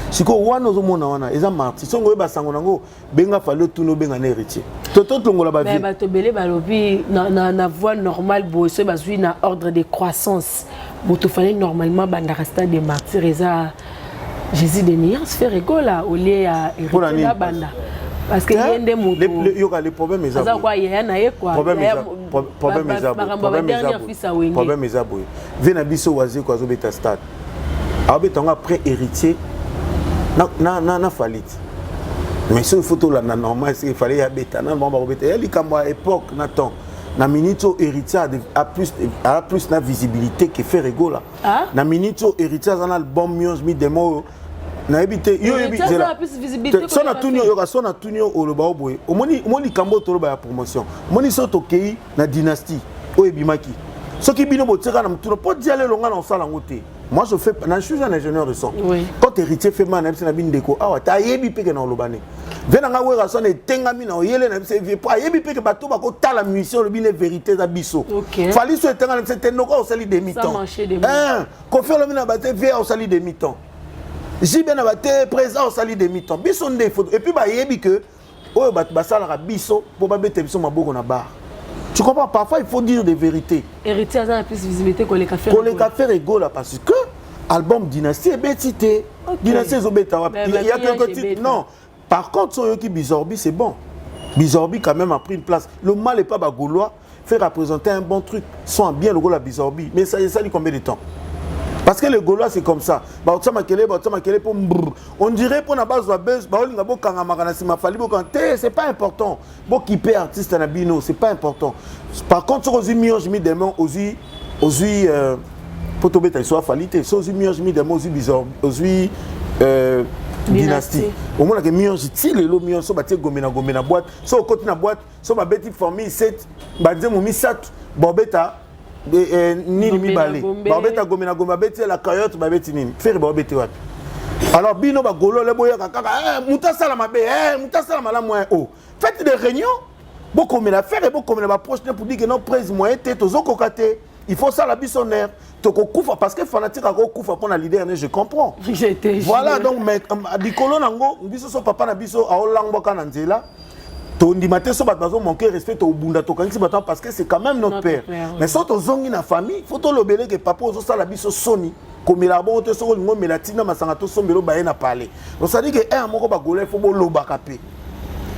Speaker 1: si ko wana zo mona wana eza marti songo ba sango nango benga falo tuno benga na héritier toto longola ba vie
Speaker 2: mais bato belé balobi na voie normale bosso bazui na ordre de croissance boto fallait normalement bandara stade de martyrs eza Jésus de Niance fait rigola au lieu à héritier la banda parce que yende moto
Speaker 1: les problèmes est
Speaker 2: ça quoi y a na ye quoi
Speaker 1: problème est abou vena biso wazi kwa zo beta stade abetonga après héritier na falit mais ce photo là normal c'est il fallait habiter na bon ba il y a époque Nathan na minute héritier a plus na visibilité que fait rigola na minute héritier dans album mieux mi demo na habité yo
Speaker 2: ça plus visibilité
Speaker 1: so na tunyo yo so na tunyo o lo ba boye omoni kambo to lo ba promotion omoni so to kei na dynastie o ebimaki so ki bino boteka na mutuna po diale longa na sala ngote. Moi je suis un ingénieur de son. Oui. Quand héritier fait man na bin deko ah ta yebi peke na lobane. Venanga wera son etengami na yele na se vie pas yebi peke bato ba ko tala mission le bin les vérités za biso. Fali so etenga na c'était no ko sali de mi-temps. Ko faire le bin na bate vie au sali de mi-temps. Jibe na bate présent au sali de mi-temps. Biso ndé photo et puis ba yebi que oyo bato ba sala biso po ba bete biso maboko na bar. Tu comprends? Parfois, il faut dire des vérités.
Speaker 2: Héritier a plus de visibilité que les cafés.
Speaker 1: Que les cafés rigolent parce que l'album Dynastie est bêtité. Dynastie est bêtité. Il y a quelques titres. Non. Par contre, Soyoki Bizorbi, c'est bon. Bizorbi, quand même, a pris une place. Le mal n'est pas bagoulois. Fait représenter un bon truc. Soit bien le rôle à Bizorbi. Mais ça lui combien de temps? Parce que les Gaulois, c'est comme ça. On dirait pour la base de la base, c'est pas important. Bon, qui paie artiste à Nabino, c'est pas important. Par contre, sur les millions, je mets des mains aux pour tomber, ils sont affalités. Sur les millions, je mets des mains aux dynastie. Au moins, les millions, je tire les millions, sont bâtis gomena boîte. Sur le côté de la boîte, sont ma bête famille 7, bâtis mon misat, bobeta. Nini mi balé babeta gomena beti la coyote babeti nini faire babeti wat alors bino ba golo le boya kaka muta sala mabe muta sala mala moins oh faites des réunions beaucoup mais la faire et beaucoup mais ba proche pour dire que non prise moyen té tozo kokate il faut ça la bisonnaire to kokufa parce que fanatique a kokufa pour la leader je comprends voilà donc mais dikolo nango biso so papa na biso a olangbo kana nzela Tondi maté so bato manquer respect au bunda to kanisi bato parce que c'est quand même notre père. Mais so to zongi na famille, faut to lobele que papa ozo sala biso soni. Comme il a bon te so ngo melatina masanga to sombelo ba na parler. Donc ça dit que un moko ba golé faut bo loba kapé.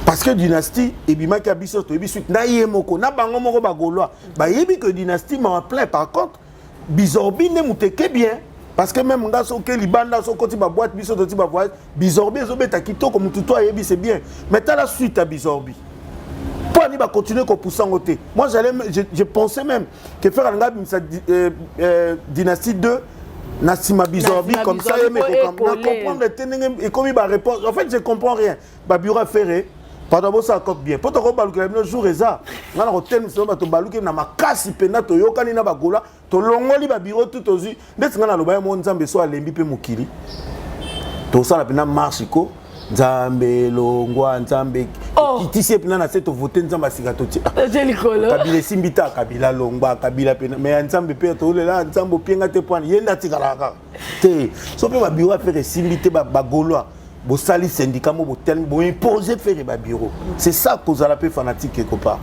Speaker 1: Parce que dynastie et bima ka biso to biso na yemoko na bango moko ba goloa. Ba yebi que dynastie m'a plein par contre Bizorbi ne muteke bien. Parce que même nga so ke libanda so koti ba boîte biso to ti ba voyage Bizorbi zo beta kito comme tout toi yebi c'est bien mais t'as la suite à Bizorbi pour ni ba continuer ko pousser en côté moi je pensais même que faire nga dynastie 2 Nassima Bizorbi comme ça mais comprendre et comme il va répondre en fait je comprends rien ba bureau ferré Pardon, ça coque bien. Pour te rebaluker le jour eza, on a retenu sur bateau baluker na makasi pena to yokani na bagola, to longoli ba bureau tout ozu. Ndetse ngana loba mo nzambe so alembi pe mokili. To sala pena marchiko, nzambe longwa nzambe kitisi pena na seto voter nzamba sikatoti.
Speaker 2: Jelikolo.
Speaker 1: Kabila simbita kabila longwa kabila pena mais nzambe pe to lela nzambo pienga te point yenda tikalaka. Te so pe ba bureau faire simbite ba bagoloa. Bo sali syndicat mo bo tel bo imposer faire ba bureau c'est ça que vous allez peu fanatique quelque part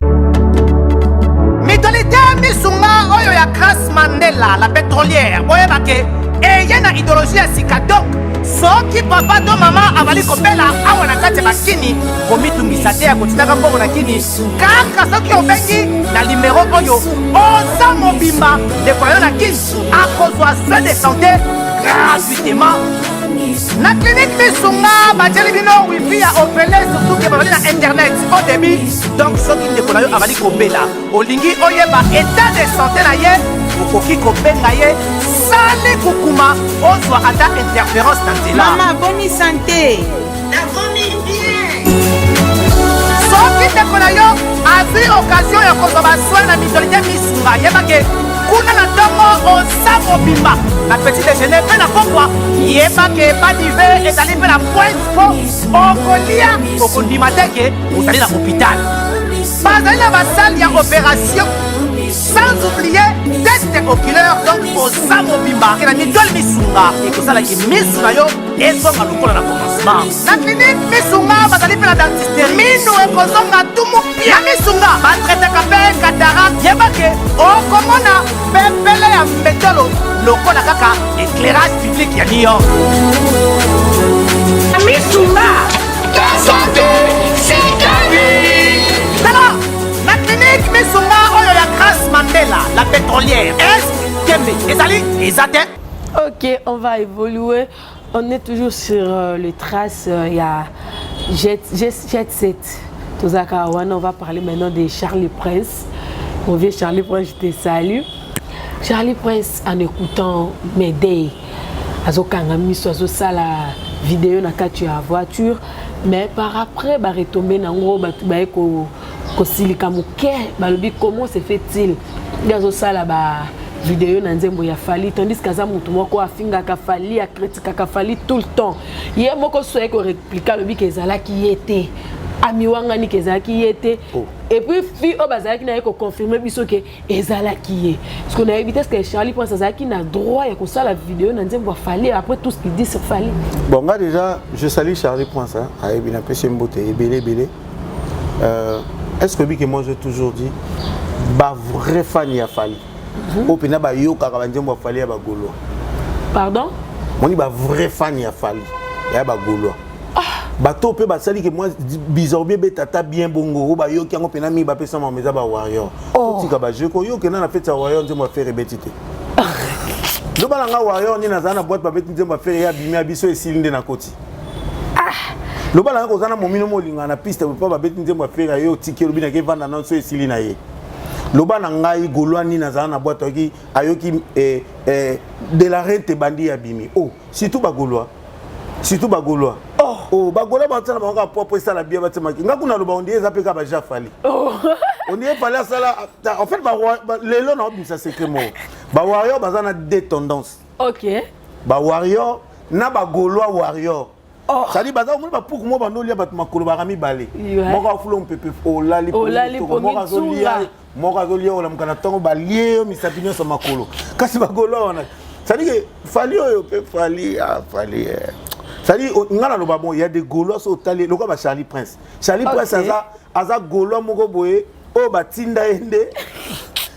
Speaker 3: mitolité misunga oyo ya Grace Mandela la pétrolière boye bake et yena idéologie ya sika donc soki papa to mama avali kopela awa na kati bakini komitungisa te ya kotinaka mbongo na kini kaka soki obengi na numéro oyo oza mobimba de koyo na kini akozwa soin de santé gratuitement. La clinique Misunga, Bajeli Bino, Wi-Fi a opéré surtout que na internet au début. Donc, ce qui ne connaît pas avali kopela. Olingi oyeba état de santé na ye, okoki kobenga ye, sale kukuma, ozwa ata interférence na nzela.
Speaker 5: Maman, bonne santé.
Speaker 4: La famille bien.
Speaker 3: Soki ne connaît yo, a vu occasion ya kozwa soin na mitolité Misunga, yebake. Kuna na tongo osa mobimba na petit déjeuner pe na pokwa yeba ke ba dive ezali pe na point po okolia okondima te ke ozali na hôpital bazali na basali ya opération sans oublier test oculaire donc oza mobimba na mitole misunga ekosalaki misu na yo ezonga lokola na commencement na clinique misunga bazali mpe na dentiste minu ekozonga tumu na misunga batretaka mpe cataracte yebake okomona pepele ya mbetolo lokola kaka éclairage public ya New York misunga santé c'est gagné la clinique misunga oyo ya Grace Mandela la pétrolière est Kembe ezali ezate.
Speaker 2: Ok, on va évoluer. On est toujours sur les traces. Il y a Jet Set. On va parler maintenant de Charlie Prince. Mon vieux Charlie Prince, je te salue. Charlie Prince, en écoutant Mayday, azokangami sozo ça la vidéo na kati ya voiture, mais par après ba retomber na ngo ba tubaye ko silika muke balobi comment se fait-il yazo ça la ba vidéo na nzembo ya Fali tandis kaza mutu moko afinga ka Fali a critique ka Fali tout le temps ye moko soye ko répliquer lobi kezala ki yete ami wangani kezaki yete et puis fi o bazaki na ko confirmer biso que ezala ki ye parce qu'on a évité que Charlie Prince azaki na droit ya ko ça la vidéo na nzembo Fali après tout ce qu'il dit sur Fali.
Speaker 1: Bon moi déjà je salue Charlie Prince hein a bien apprécié mbote belé est-ce que moi j'ai toujours dit ba vrai fan ya Fali au pena ba yo ka ba nzembo Fali ya ba golo.
Speaker 2: Pardon?
Speaker 1: Moni ba vrai fan ya Fali ya ba golo. Bato pe basali que moi bizarre tata bien bongo ba yo ki ngo pena mi ba pesa ma meza ba warrior. Tika ba je ko yo ke na fête warrior nzembo faire rebetité. Do ba nga warrior ni na zana boîte ba beti nzembo faire ya bimi abiso esilinde na koti. Le bala ko zana momino molinga na piste pa ba beti nzembo faire yo tike lobi na ke vanda na so esili na ye. Loba na ngai golwani na zana boîte ki ayoki de la rente bandi ya bimi. Oh, surtout ba golwa. Surtout ba golwa. Oh, ba golwa ba tsana ba nga popo ça la bien ba tsama. Nga kuna loba on dit za peka ba ja Fali. Oh. On dit Fali ça en fait ba lelo na obisa secret mo. Ba warrior ba zana deux tendances.
Speaker 2: OK.
Speaker 1: Ba warrior na ba golwa warrior. Ça dit baza mo ba pour mo ba no lia ba makolo ba rami balé. Moko afulon pepe olali
Speaker 2: po
Speaker 1: moko zolia. Moko zolia ola mkana tongo ba lié misapinyo sa makolo. Kasi ba golwa wana. Ça dit que Fali oyo pe Fali Fali. Ça dit ngana lo ba bon il y a des Gaulois au tali lo ba Charlie Prince. Charlie Prince aza Gaulois moko boye o ba tinda ende.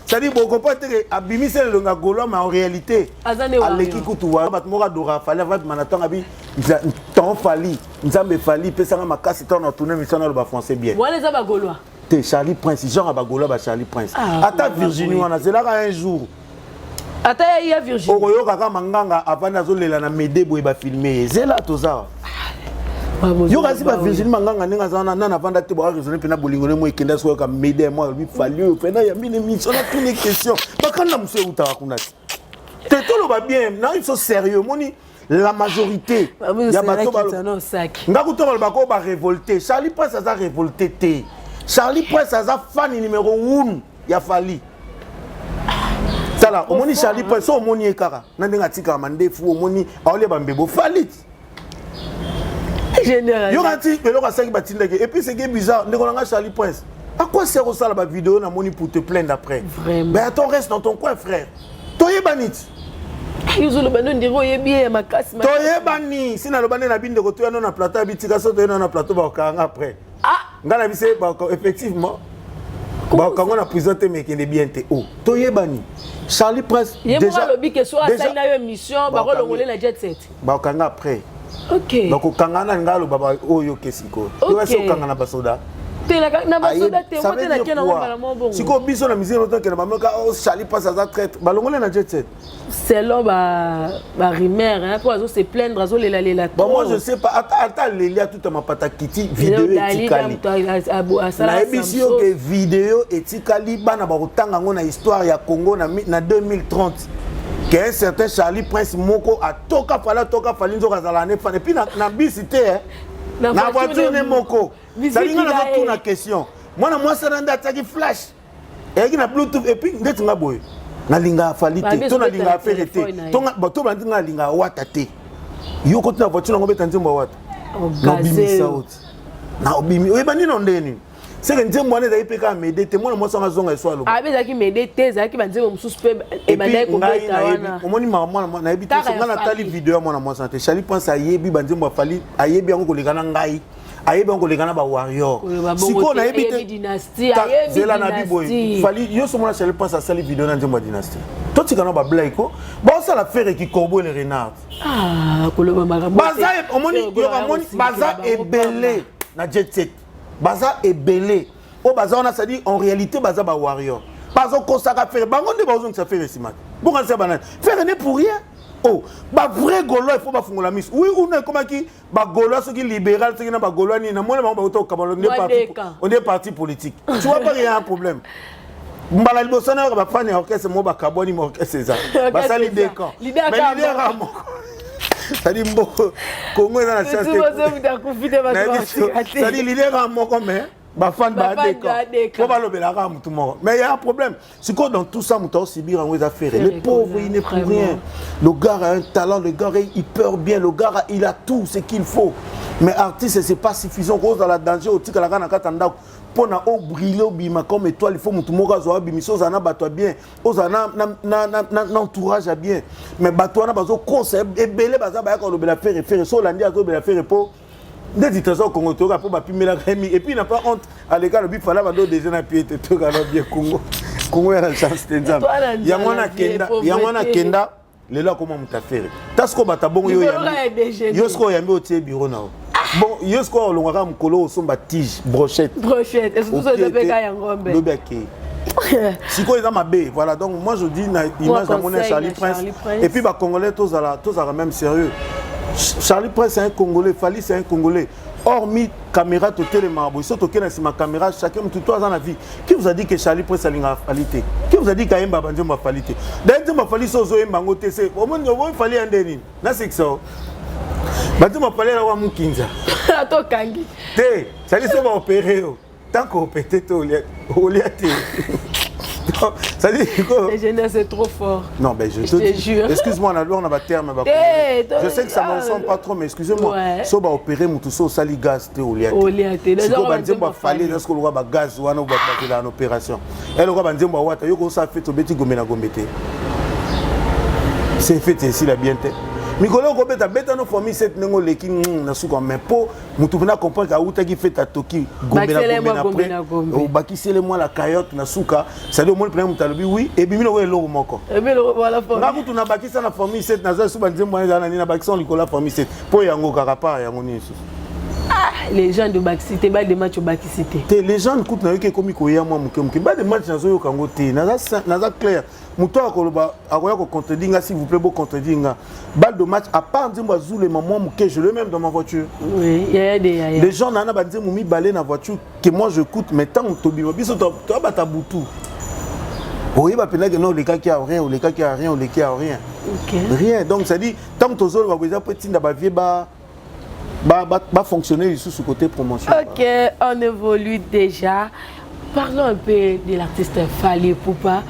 Speaker 1: Ça dit bon comprendre que abimi c'est le Gaulois mais en réalité aleki kutuwa bat moko dora Fali va manatonga bi ton Fali nzambe Fali pesa nga makasi ton na tourner mission lo ba français bien.
Speaker 2: Voilà les ba Gaulois.
Speaker 1: Te Charlie Prince genre ba Gaulois ba Charlie Prince. Ata Virginie wana c'est là un jour.
Speaker 2: Ata ya Virginie.
Speaker 1: Okoyo kaka manganga avant azolela na Mayday boye ba filmer. Zela toza. Yo kasi ba Virginie manganga ninga zana nana vanda te ba raisonner pena bolingole mo ekenda so ka Mayday mo lui fallu pena ya mine mission na toutes les questions. Bakana mse uta kuna. Te tolo ba bien, na ils sont sérieux moni la majorité ya bato ba ngaku to ba ko ba révolté. Charlie Prince a révolté te. Charlie Prince a fan numéro 1 ya Fali. Sala, omoni Charlie Prince, so omoni ekara. Nandinga tika mandefu omoni aole bambebo Fali.
Speaker 2: Général.
Speaker 1: Yo kanti pelo ka saki batindeke et puis c'est que bizarre, ndeko nga Charlie Prince. À quoi sert ça la vidéo na moni pour te plaindre après?
Speaker 2: Vraiment.
Speaker 1: Ben attends reste dans ton coin frère. Toyebanit.
Speaker 2: Yuzu le bano ndiro yebi makasi.
Speaker 1: Toyebani, sina lo bane na binde ko toyana na plateau bitika so toyana na plateau ba kanga après. Ngala bise ba effectivement. Bah quand on a présenté mais qu'il est bien té oh toyebani Charlie Prince
Speaker 2: déjà lobi que soit ça na yo émission ba rolongolé na Jet Set
Speaker 1: ba kanga après
Speaker 2: OK
Speaker 1: donc kanga na ngalo baba oyo kesiko yo ese kanga na basoda
Speaker 2: tela na basoda te wote na kena ngala mo bongo
Speaker 1: siko biso na misé longtemps que na mamaka oh Charlie Prince ça traite ba longolé na Jet Set
Speaker 2: c'est là ba rimer hein pour se plaindre azo lela
Speaker 1: bon moi je sais pas attends lelia tout ma patakiti vidéo etikali na émission que vidéo etikali bana ba kotanga ngona histoire ya Congo na 2030 qu'un certain Charlie Prince moko a toka fali nzo kazala ne fa et puis na bisité na voiture ne moko ça linga na tout na question moi ça nda ataki flash et qui na bluetooth et puis ndeti nga boy na linga Fali te to na linga faire te to nga bato ba ndinga linga wata te yo ko tuna voiture ngo beta nzembo wata na bimi saut na obimi oyeba nini ondeni c'est que nzembo wana ezali peka m'aider te mwana mwasi anga zonga eso aloba
Speaker 2: ah mais zaki m'aider te zaki banzembo mususu pe e bandai ko beta wana
Speaker 1: omoni mwana na yebi te so ngana tali video ya mwana mwasi te Charlie pense ayebi banzembo afali ayebi yango koleka na ngai ayebi yango koleka na ba warrior siko na yebi te
Speaker 2: dynastie ayebi
Speaker 1: zela na biboy fali yo so mwana Charlie pense asali video na nzembo dynastie to tikana ba blague ko ba ça la faire qui corbeau le renard
Speaker 2: ah koloba makambo
Speaker 1: baza omoni yo amoni baza ebele na jet set baza ebele o baza on a ça dit en réalité baza ba warrior baza ko saka faire bango nde bazo ça faire simate pour quand ça banane faire n'est pour rien oh ba vrai golo il faut ba fungola mis oui ou non comment qui ba golo ce qui libéral ce qui na ba golo ni na moi ba auto Cameroun on est parti politique tu vois pas il y a un problème mbala libosana ba fani orchestre mo ba kaboni mo orchestre ça ba ça l'idée quand mais l'idée ramo ça dit mboko Congo na chance ça dit l'idée ramo comme ba fan ba décor ba lobela ka mutu moko mais il y a un problème c'est quoi dans tout ça mutu subir en affaires le pauvre il n'est pour rien le gars a un talent le gars il peur bien le gars il a tout ce qu'il faut mais artiste c'est pas suffisant cause dans la danger au tika la kana katanda pona o briller au bima comme étoile il faut mutu moko zo bimiso zana bato bien ozana na entourage bien mais bato na bazo concept ebele baza ba ko lobela faire so landi azo lobela faire pour des trésors Congo to pour ba pimela kami et puis n'a pas honte à l'égal bi fala ba do déjà na pied to ga no bien Congo ya la chance tenzam ya mwana kenda lelo comment mutafere tasko bata bongo yo sko yambe otie bureau na bon yo sko olongaka mukolo osomba tige brochette
Speaker 2: et surtout ça de peka ya ngombe
Speaker 1: lobaki siko eza mabe voilà donc moi je dis na image de mon Charlie Prince et puis ba congolais tous à la même sérieux Charlie Prince c'est un Congolais, Fali c'est un Congolais. Hormis caméra, tout le marabou, surtout que c'est ma caméra, chacun tout toi dans la vie. Qui vous a dit que Charlie Prince a falité? Qui vous a dit qu'il y a un falité? D'ailleurs, ma fali so zoé mango tc. Au moins, il fallait un déni. Na c'est ça. Batu ma fali la wa mukinza.
Speaker 2: Ato kangi.
Speaker 1: Té, ça dit ça va opérer. Tant qu'on peut-être au liaté. Ça dit quoi?
Speaker 2: Les jeunes c'est trop fort.
Speaker 1: Non, ben je te jure. Excuse-moi, on a un terme. Je sais que ça ne me ressemble pas trop, mais excusez-moi. Si on va opérer, tout ça, sali gaz, au liaté. Si on va dire qu'il fallait que l'on va gaz ou on va opération. Et l'on va dire que ça fait au béti gomena gomete. C'est fait ici la bienté. Mikolo ko beta beta no famille cette nengo leki na suka mais po mutu na comprendre ka uta ki fait ta toki gomena après o bakisele moi la cayotte na suka ça dit au moins le premier mutalobi oui et bimino we lo moko
Speaker 2: et bien voilà pour
Speaker 1: na kutu na bakisa na famille cette na za suba nzembo na na bakison likola famille cette po yango kaka pa yango ni
Speaker 2: les gens de Bakisité, pas des matchs au Bakisité.
Speaker 1: Les gens écoutent na yoke komi ko ya moi muke pas des matchs na zo yokango te na za clair muto akoloba akoya ko contredire s'il vous plaît beau contredire balle de match à part nzembo azule maman muke je le même dans ma voiture
Speaker 2: oui il y a des
Speaker 1: les gens nana ba nzembo mi balé na voiture que moi je coûte mais tant tobima biso to bata butu oui ba pena que non les cas qui a rien ou les cas qui a rien ou les qui a rien rien donc ça dit tant tozo ba beza petit na ba vie ba fonctionner sous ce côté promotion.
Speaker 2: Ok, on évolue déjà. Parlons un peu de l'artiste Fally Ipupa.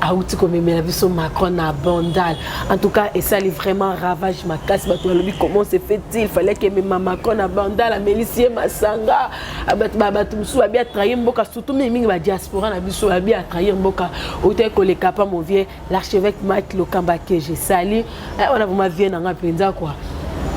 Speaker 2: Aouti comme Melaviso Macron à Bandal. En tout cas, et ça lui vraiment ravage ma casse. Comment se fait-il? Il fallait que même Macron à Bandal, à Mélissier Massanga, à Batumsou, à bien trahir Mboka, surtout même la diaspora, à Bissou, à bien trahir Mboka. Autant que les capas, mon vieux, l'archevêque Mike Lokamba que j'ai sali. On a vraiment vu un peu quoi.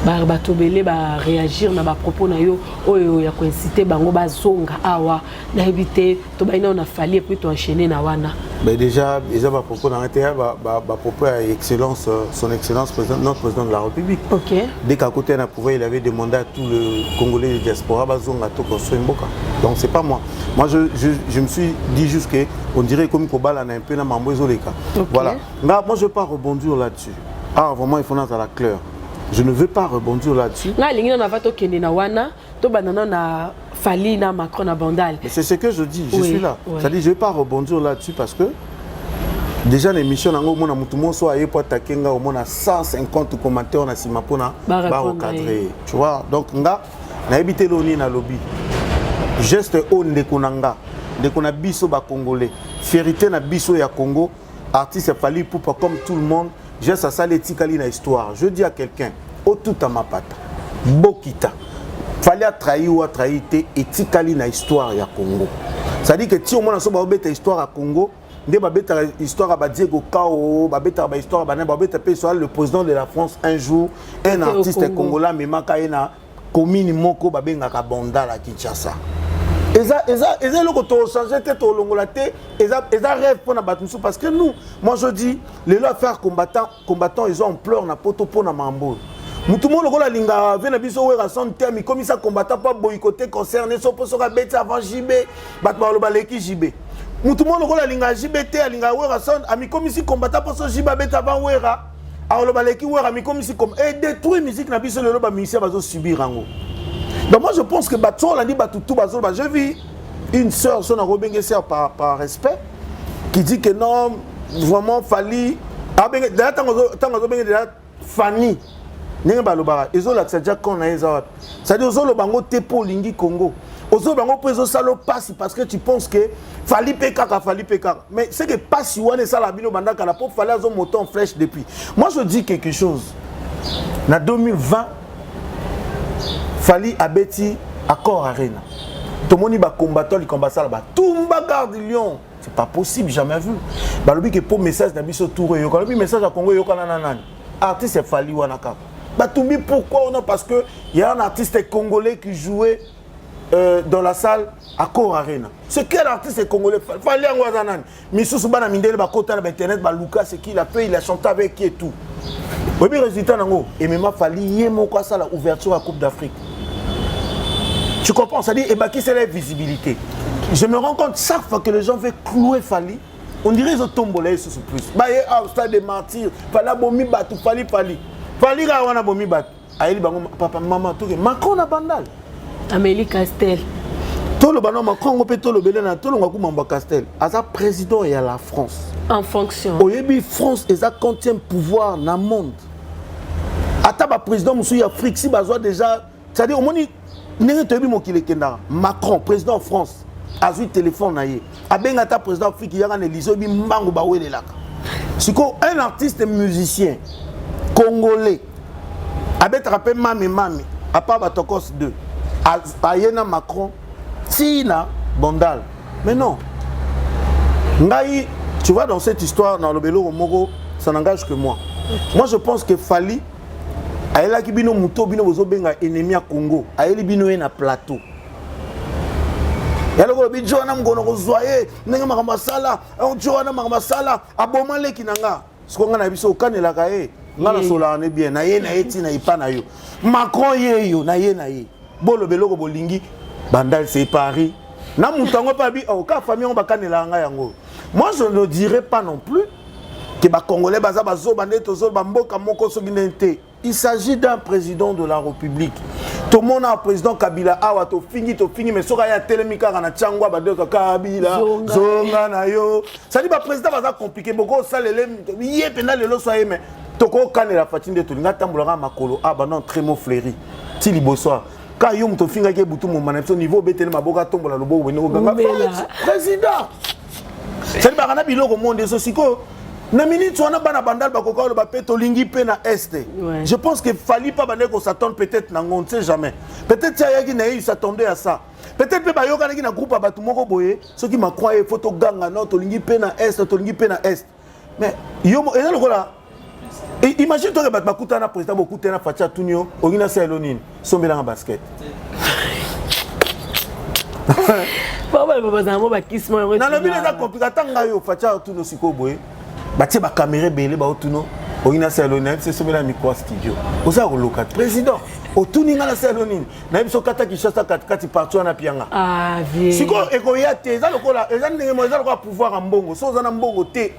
Speaker 2: Bato belé ba réagir na ba propos na yo oyo ya coïncité bango bazonga awa na éviter to ba ina on a fallu puis to enchaîner na wana
Speaker 1: mais déjà ba propos na intérieur ba propos à excellence son excellence président notre président de la République.
Speaker 2: OK.
Speaker 1: Dès qu'à côté na pouvoir il avait demandé à tous les Congolais de diaspora bazonga to construire Mboka. Donc c'est pas moi. Moi je me suis dit juste que on dirait comme Kobala na un peu na mambo ezoleka. Voilà. Là moi je veux pas rebondir là-dessus. Ah vraiment il faut dans la claire. Je ne veux pas rebondir là-dessus.
Speaker 2: Là, les gens n'ont pas na wana, to banana na Fally na Macron na Bandal.
Speaker 1: C'est ce que je dis, je suis là. Ça dit je ne veux pas rebondir là-dessus parce que déjà l'émission nango mona mutumo so aye po takenga au mona 150 commentaires na sima pona ba recadrer. Tu vois, donc nga na habité loni na lobby. Geste on de konanga, de kona biso ba congolais. Fierté na biso ya Congo, artiste Fally Ipupa comme tout le monde. J'ai ça l'éthique à l'histoire. Je dis à quelqu'un, au tout à ma pata, Bokita, fallait trahir ou trahir etikali na histoire ya Congo. Ça dit que si on a so ba beta histoire à Congo, ndé ba beta histoire ba Diego Kao, ba beta ba histoire ba beta pe soit le président de la France un jour, un artiste congolais memaka ena commune moko ba benga ka bonda la Kinshasa. Eza le côté changer tête au longola té, eza rêve pour na batmusu parce que nous, moi je dis les lois faire combattants ils ont pleure na poto po na mambo. Mutumo lokola linga vena biso wera son terme comme ça combattant pas boycotter concerné so poso ka beta avant JB bat ba lo baleki JB. Mutumo lokola linga JB te linga wera son ami comme ici combattant poso JB beta avant wera a lo baleki wera ami comme ici comme et détruire musique na biso le ba musicien bazo subir rango. Donc moi je pense que bato on a dit bato tout bazo j'ai vu une sœur son robenge sœur par respect qui dit que non vraiment fallait ah ben tango benga déjà Fanny Nenga balobara ezo la tsadja kona eza ça dit ozo lo bango te po lingi Congo ozo bango peso salo passe parce que tu penses que fali peka mais c'est que passe wane ça la bino banda kana po fallait azo moto en flèche depuis moi je dis quelque chose na 2020 fali abeti accord arena tout moni ba combattant li combat ça là tumba garde lion c'est pas possible jamais vu balobi que pour message na biso tour yo kalobi message à Congo yo kana nani artiste fali wana ka Batoumi, pourquoi on a parce que il y a un artiste congolais qui jouait dans la salle à Cor Arena. C'est quel artiste congolais? Fallait en Wazanan. Missou Soubana Mindele Bakota na internet Baluka c'est qui il a fait, il a chanté avec qui et tout. Oui, mais résultat nango et même fallait yemo quoi ça la ouverture à Coupe d'Afrique. Tu comprends? Ça dit et bah qui c'est la visibilité. Je me rends compte chaque fois que les gens veulent clouer Fali, on dirait ils ont tombolé sur plus. Bah au stade des martyrs, fallait bomi batou Fali. Fali ga wana bomi bat ayeli bango papa maman to ke Macron na bandal
Speaker 2: Amélie Castel
Speaker 1: to lo bana Macron ngopé to lo belena to lo ngaku mamba Castel asa président ya la France
Speaker 2: en fonction
Speaker 1: oyebi France eza contient pouvoir na monde ata ba président musu ya Afrique si bazwa déjà c'est à dire omoni ndenge toyebi mokile kenda Macron président France azui téléphone na ye abenga ta président Afrique yanga na Élysée bi mbangu ba welelaka siko un artiste musicien Congolais, avec rappé mami, à part Batokos 2, Ayena Macron, Tina Bondal. Mais non. Ngaï, tu vois, dans cette histoire, dans le Bélo Moro, ça n'engage que moi. Okay. Moi, je pense que Fali, Aïla Kibino Mouto, Bino Bozobenga, ennemi à Congo, Aïli Bino na plateau. Yalo ko bi Joana mgono ko zoye, nenga makamba sala, Joana makamba sala, abomale kinanga. Skonga na biso kanela kae. Ngala sola ne bien na ye na eti na ipana yo Macron ye yo na ye bolo beloko bolingi bandal c'est Paris na mutango pa bi o ka famille on ba kanela nga yango moi je ne dirais pas non plus que ba congolais baza bazo bande tozo ba mboka moko so ginente il s'agit d'un président de la République tout le monde a président Kabila awa to fingi mais soka ya telemika na changwa ba de Kabila zonga na yo ça dit ba président baza compliqué boko salele yé pena lelo soye mais toko kanela fatinde to linga tambolaka makolo ba non très mot fleuri ti liboso ka yo mto finga ke butu mo manapso niveau betele maboka tombola lobo bene ko ganga président c'est ba kana biloko monde so siko na minute on a bana bandal ba koka ba peto lingi pe na est je pense que fallait pas baner qu'on s'attendre peut-être na on ne sait jamais peut-être ya qui na il s'attendait à ça peut-être pe ba yo kana ki na groupe ba tout moko boye ceux qui m'a croyé photo ganga non to lingi pe na est to lingi pe na est mais yo et là le là imagine toi que bakuta na président bokuta na facha tunio ogina selonine sombela na basket
Speaker 2: papa bazamo bakismo
Speaker 1: na lobi les compliqué tanga yo facha tuno sikoboye batie ba caméra belé ba otuno ogina selonine c'est sombela micro studio oza ko local président otuninga na selonine na biso kata kishasa kati partout na pianga
Speaker 2: ah vie
Speaker 1: siko ekoya te za lokola eza ndenge mo eza lokola pouvoir en mbongo so za na mbongo te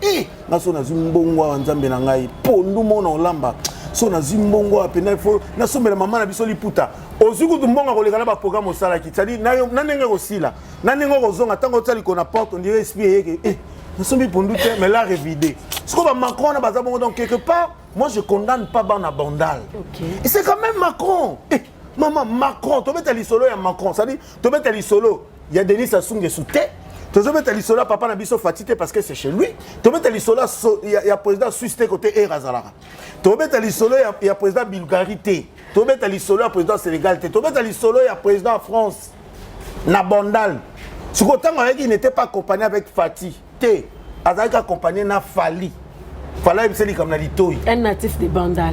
Speaker 1: na so na zimbongo wa nzambe na ngai pondu mona olamba so na zimbongo apena fo na sombela mama na biso liputa ozuku tumbonga koleka na ba programme osala ki tsali na yo na ndenge kosila na ndenge kozonga tango tsali ko na porte on dirait esprit yeke na sombi pondu te mais la revidé siko ba Macron na baza bongo donc quelque part moi je condamne pas Bana Bandal. Okay. Et c'est quand même Macron. Maman Macron, tu mets solo ya Macron, ça dit tu mets solo, il y a Denis Sassou Nguesso té. Tu mets solo papa na biso fatité parce que c'est chez lui. Tu mets solo il y a président Suisse côté Erazalaka. Tu mets solo il y a président Bulgarie té. tobeta lisolo ya président Sénégal te tobeta lisolo ya président France na Bandal siko tango il n'était pas accompagné avec Fati te azalaki accompagné na Fali Fala ebiseli comme na litoi
Speaker 2: un natif de Bandal.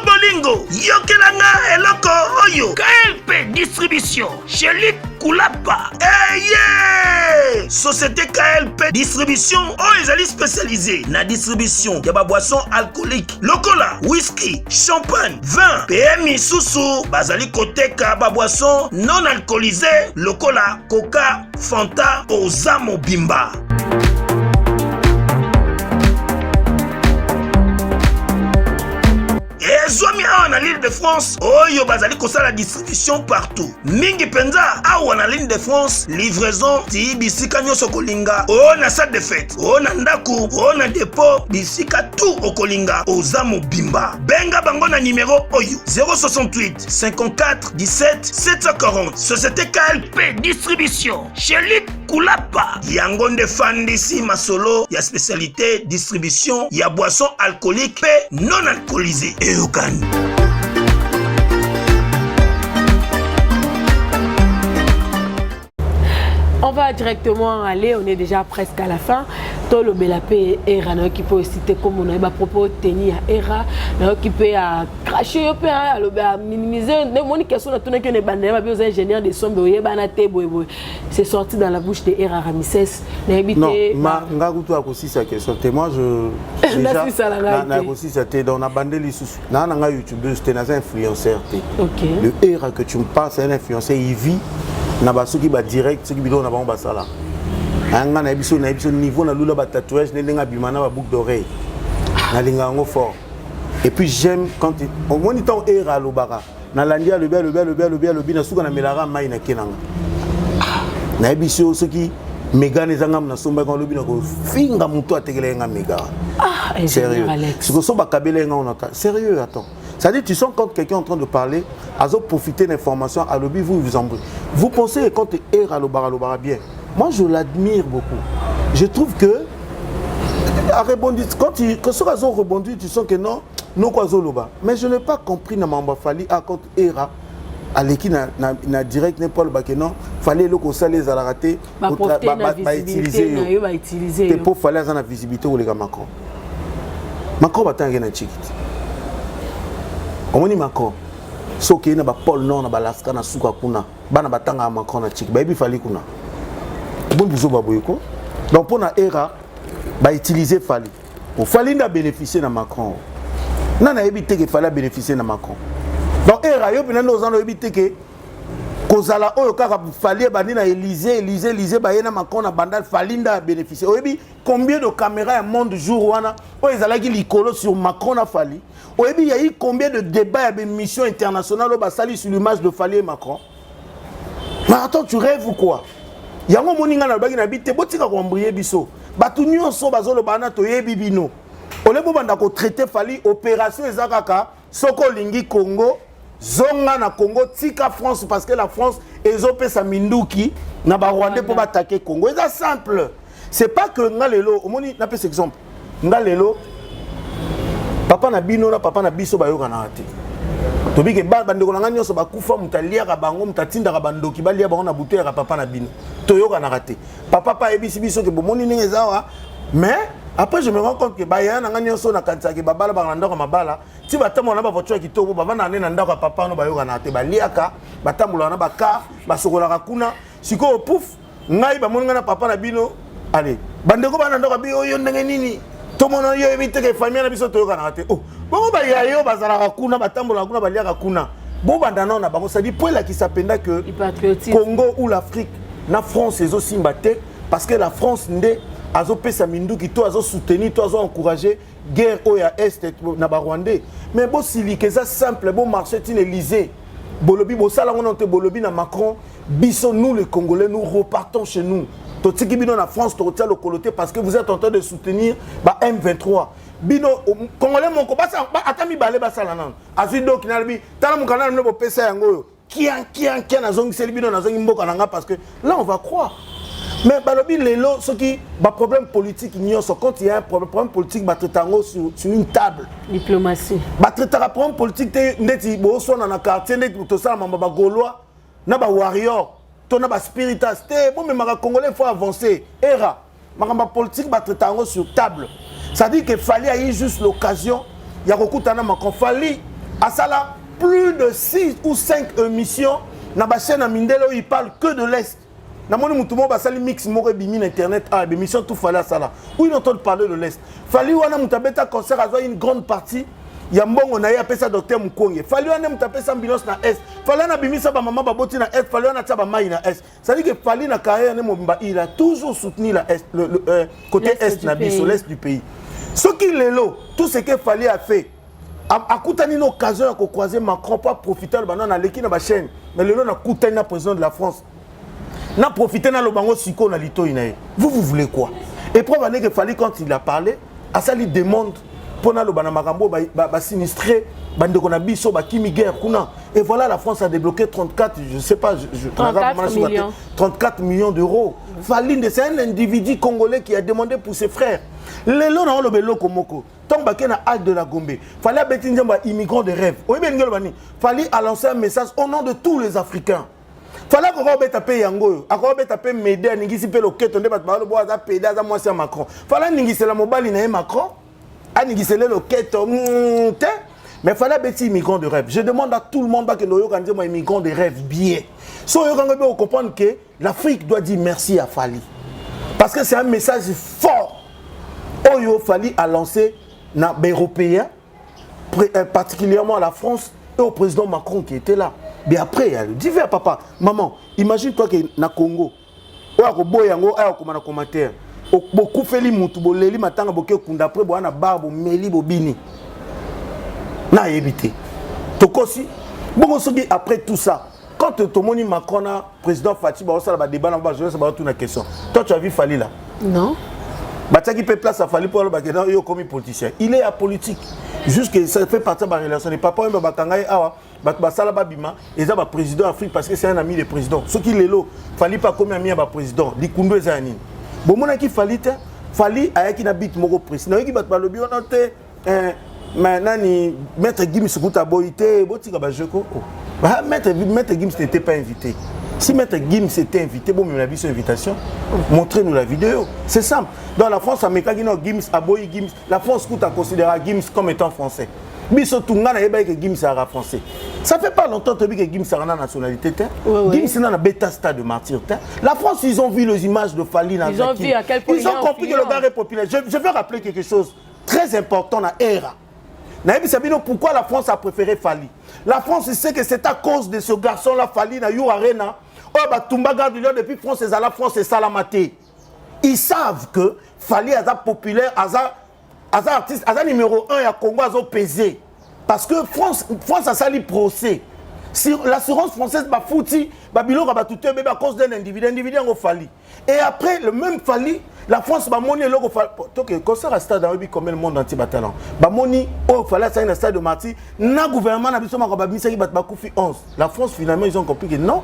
Speaker 3: Bolingo, yokelanga eloko oyo KLP distribution chez Luc Koulapa. Yeah! Société KLP distribution oyo ezali spécialisée na distribution ya ba boisson alcoolique lokola whisky, champagne, vin, PMI susu bazali koteka ba boisson non alcoolisée lokola Coca, Fanta, Ozamo Bimba. Zomi awa na l'île de France, oyo bazali kosala distribution partout. Mingi penza awa na l'île de France, livraison ti bisika nyonso kolinga. O na salle de fête, o na ndaku, o na dépôt, bisika tout okolinga. Ozamo Bimba. Benga bango na numéro oyo 068 54 17 740. Société KLP distribution chez Luc Koulapa. Yango nde fandisi masolo ya spécialité distribution ya boisson alcoolique pe non alcoolisée.
Speaker 2: On va directement aller, on est déjà presque à la fin. Tolo Belapé Era, qui peut citer comme on a à propos tenir à Era, qui peut cracher, à minimiser. Ne question de tourner que les bandits, les ingénieurs de son c'est sorti dans la bouche de Era Ramsès.
Speaker 1: Non, ma ngoutou a aussi sa question. Moi, je déjà na aussi c'était dans la bande les sous. Na YouTube, c'était un influenceur. Le Era que tu me parles, c'est un influenceur. Il vit. Na basuki ba direct ceux qui bidon na ba basala anga na biso niveau na lula ba tatouage nenga bimana ba boucle d'oreille na linga ngo fort et puis j'aime quand au moins temps Era lobara na landia le bia suka na melara mai na kenanga na biso ceux qui méga les angam na somba quand lobi na ko finga muto atekele nga méga sérieux c'est que so ba kabele nga on entend sérieux attends. C'est-à-dire, tu sens quand quelqu'un est en train de parler, à profiter d'informations, à l'objet, vous embrouillez. Vous pensez quand tu es à l'obara bien. Moi, je l'admire beaucoup. Je trouve que, à rebondir, quand ce oiseau rebondit, tu sens que non, non quoi l'oba. Mais je n'ai pas compris dans ma fali à quand era à l'équipe na direct n'importe quoi que non, fallait le conseil les à la rater, utiliser. Et pour fallait la visibilité ou les gars Macron. Macron va t'engager na chiquite. On dit Macron, ce qui est na Paul non na Balaska na suka kuna, bana batanga Macron na chik, ba ibi fali kuna. Bon biso baboyeko. Donc pour na era, ba utiliser fali. Pour fali na bénéficier na Macron. Nana ebité que fallait bénéficier na Macron. Donc era yo pena nos ans ebité que kozala oyo kaka fali bandi na Élysée ba yena Macron na bandal falinda bénéficier. Oyebi combien de caméras à monde jour wana o ezalaki likolo sur Macron na fali. Il y a eu combien de débats et de missions internationales au Bassali sur l'image de Fali et Macron? Mais attends, tu rêves ou quoi? Il y a un moment où il y a un habité, il y a un embrayé biso. Il y a un traité Fali, opération Ezakaka, Soko Lingi Congo, Zonga na Congo, Tika France, parce que la France est opé sa Minduki, na Rwanda pour attaquer Congo. C'est simple. C'est pas que Ngalelo, au moins, il y a un exemple. Ngalelo, papa na bino na papa na biso bayoka na ate tobi ke bandeko na ngani so bakufa mutalia ka bango mutatinda ka bandoki balia bango na buto ya papa na bino toyoka na rate papa pa ebisi biso ke bomoni ninge zawa mais après je me rends compte que baya na ngani so na kanisa ke babala ba ndako mabala ti batamo na ba voiture kitoko baba na ne na ndako papa no bayoka na ate baliaka batambola na baka basokola ka kuna siko pouf ngai ba moninga na papa na bino allez bandeko ba na ndako bi oyo ndenge nini tout le monde a évité que famille na biso toyoka na raté. Oh, bon ba ya yo bazala kuna batambola kuna balia kuna. Bon bandana na bango ça dit point là qui s'appelle que Congo ou l'Afrique, la France est aussi mbaté parce que la France ndé azo pesa mindu qui to azo soutenir, to azo encourager guerre au ya est na ba Rwandais. Mais bon sili que ça simple bon marché tin Élysée. Bolobi bo sala on te bolobi na Macron, biso nous les Congolais nous repartons chez nous. Totiki bino na France totia le coloté parce que vous êtes en train de soutenir ba M23. Bino Congolais mon ko basa atami balé basa nan. Azido kinalbi tala mon canal no pesa yango. Kian na zongi seli bino na zongi mboka nanga parce que là on va croire. Mais balobi lelo ce qui ba problème politique nyonso quand il y a un problème politique ba tratango sur une table
Speaker 2: diplomatie
Speaker 1: ba tratara problème politique te ndeti bo so na quartier ndeti to sala mamba ba gaulois na ba warrior to na ba spiritas te bon mais mara congolais faut avancer era mara politique ba tratango sur table ça dit que fallait y juste l'occasion ya kokutana makon fallait à ça là plus de 6 ou 5 émissions na ba chaîne à Mindelo il parle que de l'Est. Namoni mutumo basali mix moko bimi internet ah émission tout fallait ça là. Où ils entendent parler de l'Est. Fallait wana mutabeta concert a une grande partie ya mbongo na ya pesa docteur Mukonge. Fallait wana mutapesa ambulance na Est. Fallait na bimisa ba maman baboti na Est, fallait wana taba mai na Est. Ça dit que fallait na carrière ne mobimba il a toujours soutenu la Est le côté Est na biso l'Est du pays. Ce qui lelo tout ce que fallait a fait a koutani une occasion de croiser Macron pas profiter de banana leki na ba chaîne mais lelo na koutani na président de la France. N'a profité na lobango siko na lito inae. Vous voulez quoi? Et preuve que fallait quand il a parlé, à ça lui demande pour na lobana makambo ba sinistré bande ko na biso ba kimi guerre kuna. Et voilà la France a débloqué 34 je sais pas 34 millions d'euros. Fallait c'est un individu congolais qui a demandé pour ses frères. Lelo na lo belo komoko. Tant ba na acte de la Gombe. Fallait beti njamba immigrants de rêve. Oui ben ngelo bani. Fallait lancer un message au nom de tous les Africains. Fallait qu'on rebête à payer yango, à rebête à payer Médé, n'ingisi pe loquet, on débat par le bois à payer à moi c'est Macron. Fallait n'ingisi la mobile n'a Macron, à n'ingisi le loquet, mais fallait bêtir immigrants de rêve. Je demande à tout le monde que l'oyo quand dit moi immigrants de rêve bien. So yo quand on comprendre que l'Afrique doit dire merci à Fally, parce que c'est un message fort. Oyo Fally a lancé na européen, particulièrement à la France et au président Macron qui était là. Mais après, il y a le divers papa. Maman, imagine-toi que na Congo, commentaire. Beaucoup fait les moutoubo, les matanga boke kunda après boana barbo meli bobini. Na évité. Tokosi. Bon après tout ça, quand tu moni Macron na président Fati ba ça la débat na ba je sais pas toute la question. Toi tu as vu Fally là?
Speaker 2: Non.
Speaker 1: Bataki peut place à Fally pour le baguette yo comme politicien. Il est apolitique. Juste que ça fait partie de la relation. Les papas ba kangai awa basala babima eza ba président Afrique parce que c'est un ami des présidents. Ce qui lelo Fally pas comme ami ba président. Likundu eza nini. Bon mona ki Fally te Fally ayaki na bit moko président. Yaki bat balobi on te nani maître Gims kuta boité botika ba jeko. Ba maître Gims n'était pas invité. Si maître Gims était invité, bon, mais la vie invitation, montrez-nous la vidéo. C'est simple. Dans la France, Gims, Aboy Gims, la France coûte à considérer Gims comme étant français. Biso Tungana et que Gims sera français. Ça fait pas longtemps que Gims sera la nationalité. Gims n'a bêta stade de martyr. La France, ils ont vu les images de Fally.
Speaker 2: Ils ont vu à quel point
Speaker 1: ils ont compris que le gars est populaire. Je veux rappeler quelque chose très important dans l'ERA. Pourquoi la France a préféré Fally? La France sait que c'est à cause de ce garçon-là, Fally, na You Arena. Oh, bah, Tumba garde depuis France et la France et Salamate. Ils savent que Fally est populaire, artiste, numéro 1 à Congo, à pesé. Parce que France a sali procès. Si l'assurance française va fouti, Babylon va tout à cause d'un individu en Fally. Et après, le même Fally, la France va monnaie l'eau. Donc, concert à stade, comme le monde entier talent. Ba moni, oh, Fally, c'est un stade de martyr. Na gouvernement n'a pas mis ça, il va 11. La France, finalement, ils ont compris que non.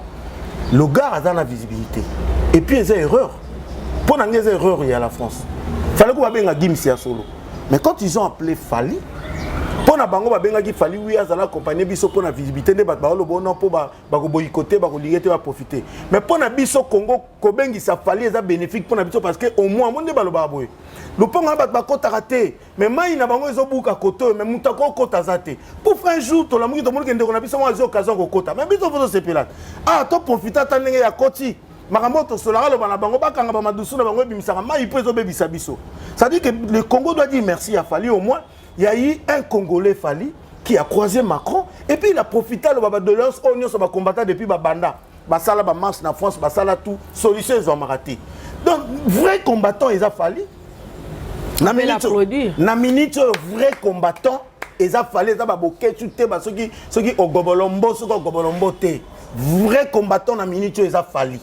Speaker 1: Le gars a dans la visibilité. Et puis, il y a une erreur. Pour une erreur, il y a la France. Il fallait qu'on ait un Gims à solo. Mais quand ils ont appelé Fally, pour na bango babenga ki Fally oui azala accompagner biso pour la visibilité ne bat ba lo bon pour ba boycotter ba liguer va profiter. Mais pour na biso Congo ko bengi sa Fally est bénéfique pour na biso parce que au moins monde ba lo ba boy. Le ponga bat ba kota raté. Mais mai na bango ezo buka koto mais mutako kota zate. Pour faire un jour to la muki to monde kende ko na biso mo azo occasion ko kota. Mais biso foto se pelate. Ah to profiter ta ndenge ya koti. Maramoto solara le bana bango bakanga ba madusu na bango bimisaka mai po ezo bebisa biso. Ça dit que le Congo doit dire merci à Fally au moins. Il y a eu un Congolais Fally qui a croisé Macron et puis il a profité de l'ance on se va combattre depuis Banda. Basala ba marche na France, basala tout, solution ils ont raté. Donc vrai combattant ils a Fally. Na minute vrai combattant ils a Fally ça ba boké tu te ba ceux qui au gobolombo ceux qui au gobolombo te. Vrai combattant na minute ils a Fally.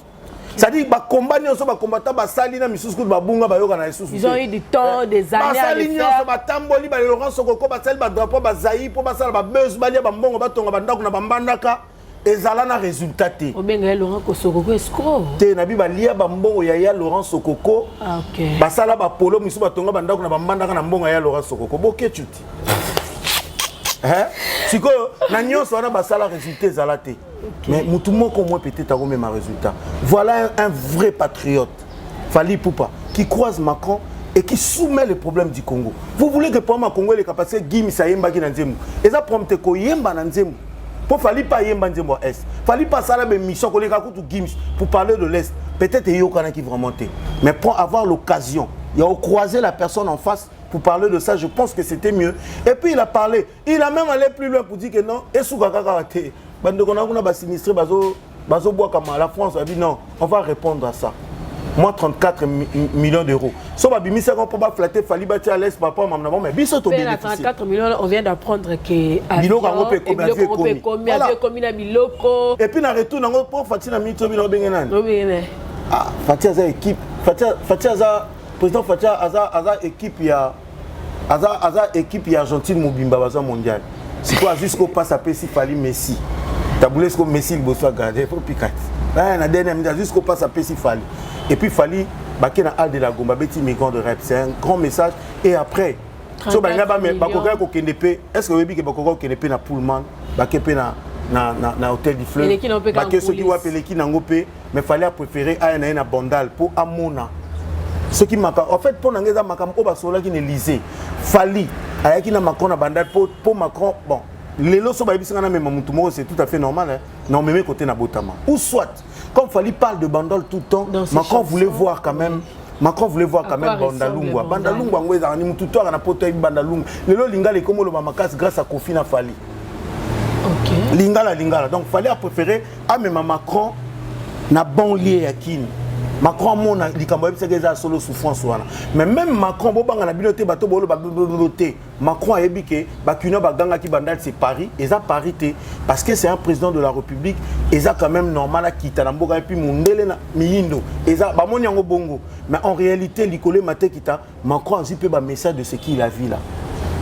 Speaker 1: Ça dit bah combat ni on se va combattre bah salina misusu ba bunga ba yoka na isusu.
Speaker 2: Ils ont eu du temps des années à le faire.
Speaker 1: Ba tamboli ba Laurent Sokoko ba sel ba drapeau ba zaï pour ba sala ba buzz ba lia ba mbongo ba tonga ba ndako na ba mbandaka. ezala na résultat te.
Speaker 2: Obenga Laurent Kosokoko escroc.
Speaker 1: Te na bi ba lia ba mbongo ya Laurent Sokoko.
Speaker 2: Ah OK.
Speaker 1: Basala ba polo misu batonga bandako na bambandaka na mbongo ya Laurent Sokoko. Boke chuti. Siko na nyonso wana basala résultat ezala te. Mais mutu moko moi peut-être a même un résultat. Voilà un vrai patriote. Fally Ipupa qui croise Macron et qui soumet les problèmes du Congo. Vous voulez que pour moi Congo les capacités Gim ça yemba ki na nzemu. Eza prompte ko yemba na nzemu. Pour Fally pas yemba nzemu est. Fally pas ça la mission ko les kakutu Gims pour parler de l'est. Peut-être yo kana qui vont monter. Mais pour avoir l'occasion, il a croisé la personne en face pour parler de ça, je pense que c'était mieux. Et puis il a parlé, il a même allé plus loin pour dire que non, et sous kakakate. Bande qu'on a pas sinistré bazo bois comme la France a dit non, on va répondre à ça. Moi 34 millions d'euros. So ba bimi ça qu'on peut pas flatter Fally bati à l'aise papa maman mais biso to bénéficier.
Speaker 2: 34 millions, on vient d'apprendre que
Speaker 1: biloko ngo pe combien
Speaker 2: na biloko.
Speaker 1: Et puis na retour ngo pour Fatia na mito bino bengenani.
Speaker 2: Obengene.
Speaker 1: Ah, Fatia za équipe, Fatia za président Fatia aza équipe ya aza équipe ya Argentine Mobimba baza mondial. C'est quoi jusqu'au passe à Pessi Fally Messi. Taboulé ce que Messi le bosso garder faut piquer. Là na dernière minute jusqu'au passe à Pessi Fally. Et puis Fally baké na Al de la Gomba beti migrant de rap, c'est un grand message et après so ba ngaba me bakoka ko kendepe, est-ce que webi ke bakoka ko kendepe na Pullman, baké pe na hôtel du Fleuve. Baké ceux qui wa peleki na ngopé, mais Fally a préféré à na Bondal pour amona. Ce qui m'a en fait pour nangeza makam o basola qui ne lisait Fally ayaki na Macron na bandal pour Macron bon les lots so ba bisanga na même mutu moko c'est tout à fait normal hein non même côté na botama ou soit comme Fally parle de bandol tout le temps Macron voulait voir quand même Macron voulait voir quand même Bandalungwa Bandalungwa ngweza ni mutu to na poto yi Bandalungwa lelo lingala komo lo mamakasi grâce à Kofi na Fally OK lingala donc Fally a préféré à même Macron na banlieue ya Kini Macron mona likambo ebiseka solo souffrance wana mais même Macron bo banga na binoté bato bolo ba biblioté Macron a ebike ba kino ba ganga ki bandal c'est Paris et ça parité parce que c'est un président de la République et ça quand même normal à kita na mboka et puis mundele na miyindo et ça ba moni yango bongo mais en réalité likole maté kita Macron a zipe ba message de ce qu'il a vu là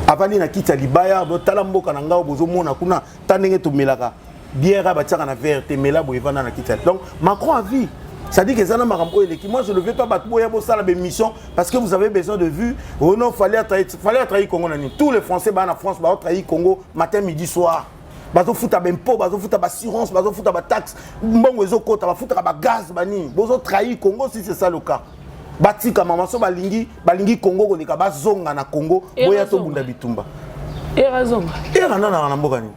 Speaker 1: avali na kita libaya bo tala mboka na ngao bozo mona kuna tanenge to melaka biera ba tsaka na verte mela bo evana na kita donc Macron a vu. Ça dit que ça n'a pas de moi je ne veux pas battre ça la mission parce que vous avez besoin de vues. Oh non, fallait trahir Congo. Tous les Français en France vont trahir Congo matin, midi, soir. Bazo fouta impôt, bazo fouta assurance, bazo fouta taxe, bon ezo kota, bazo fouta gaz bani. Bazo trahir Congo si c'est ça le cas. Bati kama maso balingi Congo ko leka bazonga na Congo, boya to bunda bitumba.
Speaker 2: Et raison.
Speaker 1: Et rana na mbokani.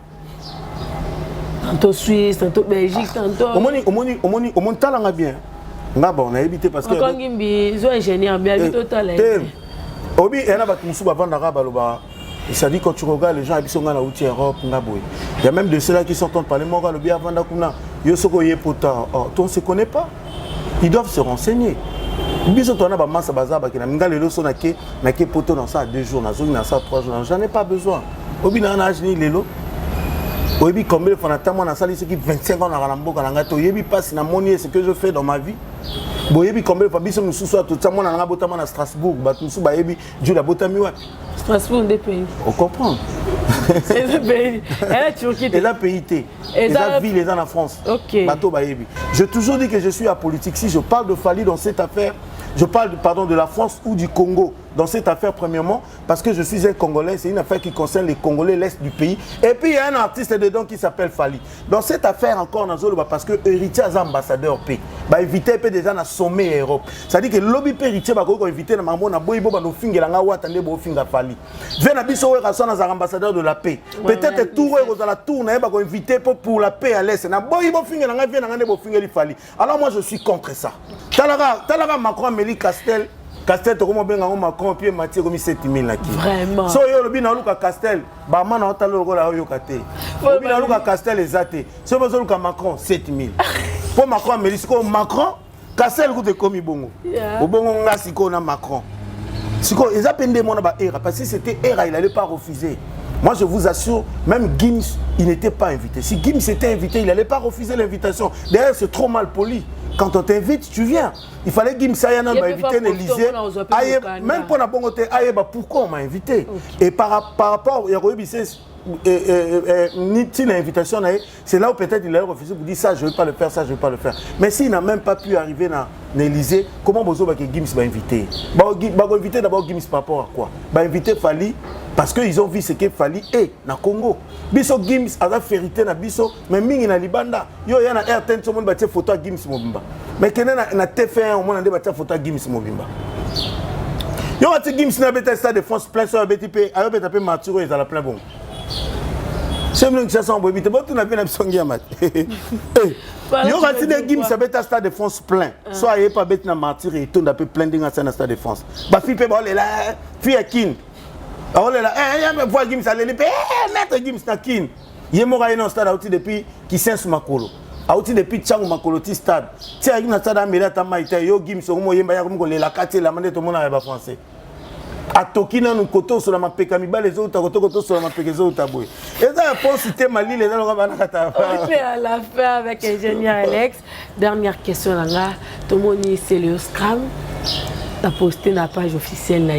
Speaker 2: Tantôt Suisse, tantôt Belgique, tantôt.
Speaker 1: Omoni talanga bien. Nga bon, on a évité parce que.
Speaker 2: Quand ngimbi, zo ingénieur bien habité talent.
Speaker 1: Obi, il y a des gens qui vont baloba. Ça dit quand tu regardes les gens qui sont en Europe, il y a même de ceux-là qui sont en parler moi le bien avant d'akuna. Yo soko ye pota. On se connaît pas. Ils doivent se renseigner. Biso tona ba massa bazaba ki na ngale lo so na ke poto dans ça 2 jours, na zo na ça 3 jours. J'en ai pas besoin. Obi na na ajni lelo. Obi combien de fois on a sali ce qui 25 ans na mboka na ngato yebi passe na moni ce que je fais dans ma vie. Boyebi combien de fois biso mususu tout ça moi na botama na Strasbourg, ba mususu ba yebi Dieu la botami wa.
Speaker 2: Strasbourg des pays.
Speaker 1: On comprend.
Speaker 2: C'est le pays. Elle est Turquie.
Speaker 1: Et la pays et la ville les en France.
Speaker 2: OK.
Speaker 1: Bateau ba yebi. J'ai toujours dit que je suis apolitique. Si je parle de Fally dans cette affaire, je parle de la France ou du Congo dans cette affaire premièrement parce que je suis un Congolais, c'est une affaire qui concerne les Congolais, l'Est du pays. Et puis il y a un artiste dedans qui s'appelle Fally. Dans cette affaire encore, parce que héritier est ambassadeur P. Bah éviter déjà na sommet Europe. Ça dit que lobby héritier va éviter na mambo na boyibo ba no finga nga watande bo finga Fally. Vena biso we rason na ambassadeur de la paix. Peut-être tout we dans la tour na ba ko inviter pour la paix à l'Est. Na boyibo finga nga vient na bo finga li Fally. Alors moi je suis contre ça. Talaga Macron Meli Castel to comme benga Macron puis Mathieu comme 7000 là qui.
Speaker 2: Vraiment.
Speaker 1: So yo lobi na luka Castel ba mana otalo lokola yo kate. Lobi na luka Castel ezate. So bozo luka Macron 7000. Pour Macron Meli siko Macron Castel ko te komi bongo. Bongo nga siko na Macron. Siko ezapende mona ba era parce que c'était era il allait pas refuser. Moi je vous assure, même Gims, il n'était pas invité. Si Gims était invité, il n'allait pas refuser l'invitation. D'ailleurs, c'est trop mal poli. quand on t'invite, tu viens. Il fallait Gims Ayana m'inviter Élysée. Même pour la bonne côté, pourquoi on m'a invité? Et par rapport, il y a ni l'invitation, c'est là où peut-être il a refusé pour dire ça, je ne vais pas le faire, ça, je ne vais pas le faire. Mais s'il n'a même pas pu arriver dans l'Élysée, comment Bozo Gims va inviter? Va inviter d'abord Gims par rapport à quoi? Va inviter Fali parce qu'ils ont vu ce que Fali est dans le Congo. Biso Gims a la vérité na biso, mais mingi na Libanda. Yo ya na RTN tout le monde bâtit photo à Gims Mobimba. Mais qu'il y a na TF1 au monde bâtit photo à Gims Mobimba. Yo bâtit Gims na bêta stade de France plein sur BTP, ayo bêta pe Maturo et à la plein bon. C'est même que ça s'en va vite. Bon, tu n'as pas l'impression qu'il y a mat. Il y aura des Gims à bêta stade de France plein. Soit il n'y a pas bête na Maturo et tout n'a pas plein d'inga à stade de France. Bah fille pe bon là, fille à kin. Alors là, il y a voir Gims aller mettre Gims na kin. Il y a mort dans stade outil depuis qui sens makolo. Outil depuis Tchang makolo ti stade. Tiens Gims stade à Mela ta maïta yo Gims au mo yemba ya comme la quartier la mandé tout le monde à français. A Tokina nous koto sur la mapeka mi ba les autres koto sur la mapeka les autres boy. Et ça pour citer Mali les gens va na kata.
Speaker 2: On fait à la fin avec ingénieur Alex. Dernière question là, tout le monde c'est le Scrum. Tu as posté la page officielle là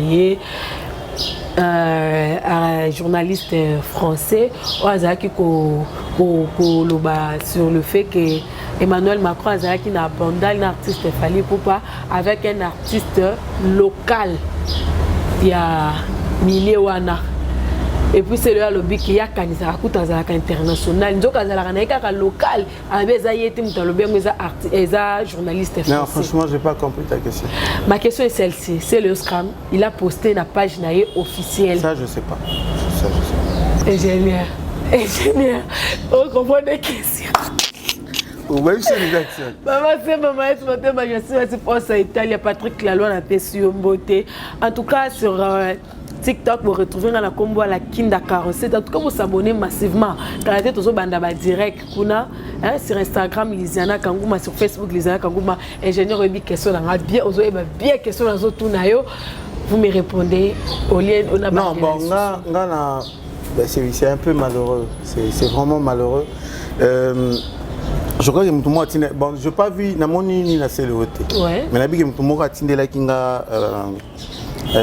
Speaker 2: un journaliste français sur le fait que Emmanuel Macron a qui n'a pas un artiste Fali Poupa avec un artiste local. Il y a Miliwana. Et puis c'est le lobby qui a kanisa international. Donc quand local, avec journaliste français.
Speaker 1: Non, franchement, j'ai pas compris ta question.
Speaker 2: Ma question est celle-ci. C'est le Scrum. Il a posté une page officielle.
Speaker 1: Ça, je sais pas. Ça, je sais pas.
Speaker 2: Ingénieur. On comprend des questions.
Speaker 1: Oui, c'est une action.
Speaker 2: Maman, c'est maman, je pense à Italie, Patrick Laloy, on a fait sur beauté. En tout cas, sur TikTok, vous retrouvez dans la combo à la Kinda 47. En tout cas, vous vous abonnez massivement. Quand vous êtes au Bandaba direct, sur Instagram, Lisiana Kangouma, sur Facebook, Lisiana Kangouma, ingénieur Obi, question dans bien, bien question dans autres vous me répondez au lieu on a
Speaker 1: non, bon, c'est un peu malheureux. C'est vraiment malheureux. Je crois que bon, je n'ai pas vu ni la célébrité. Mais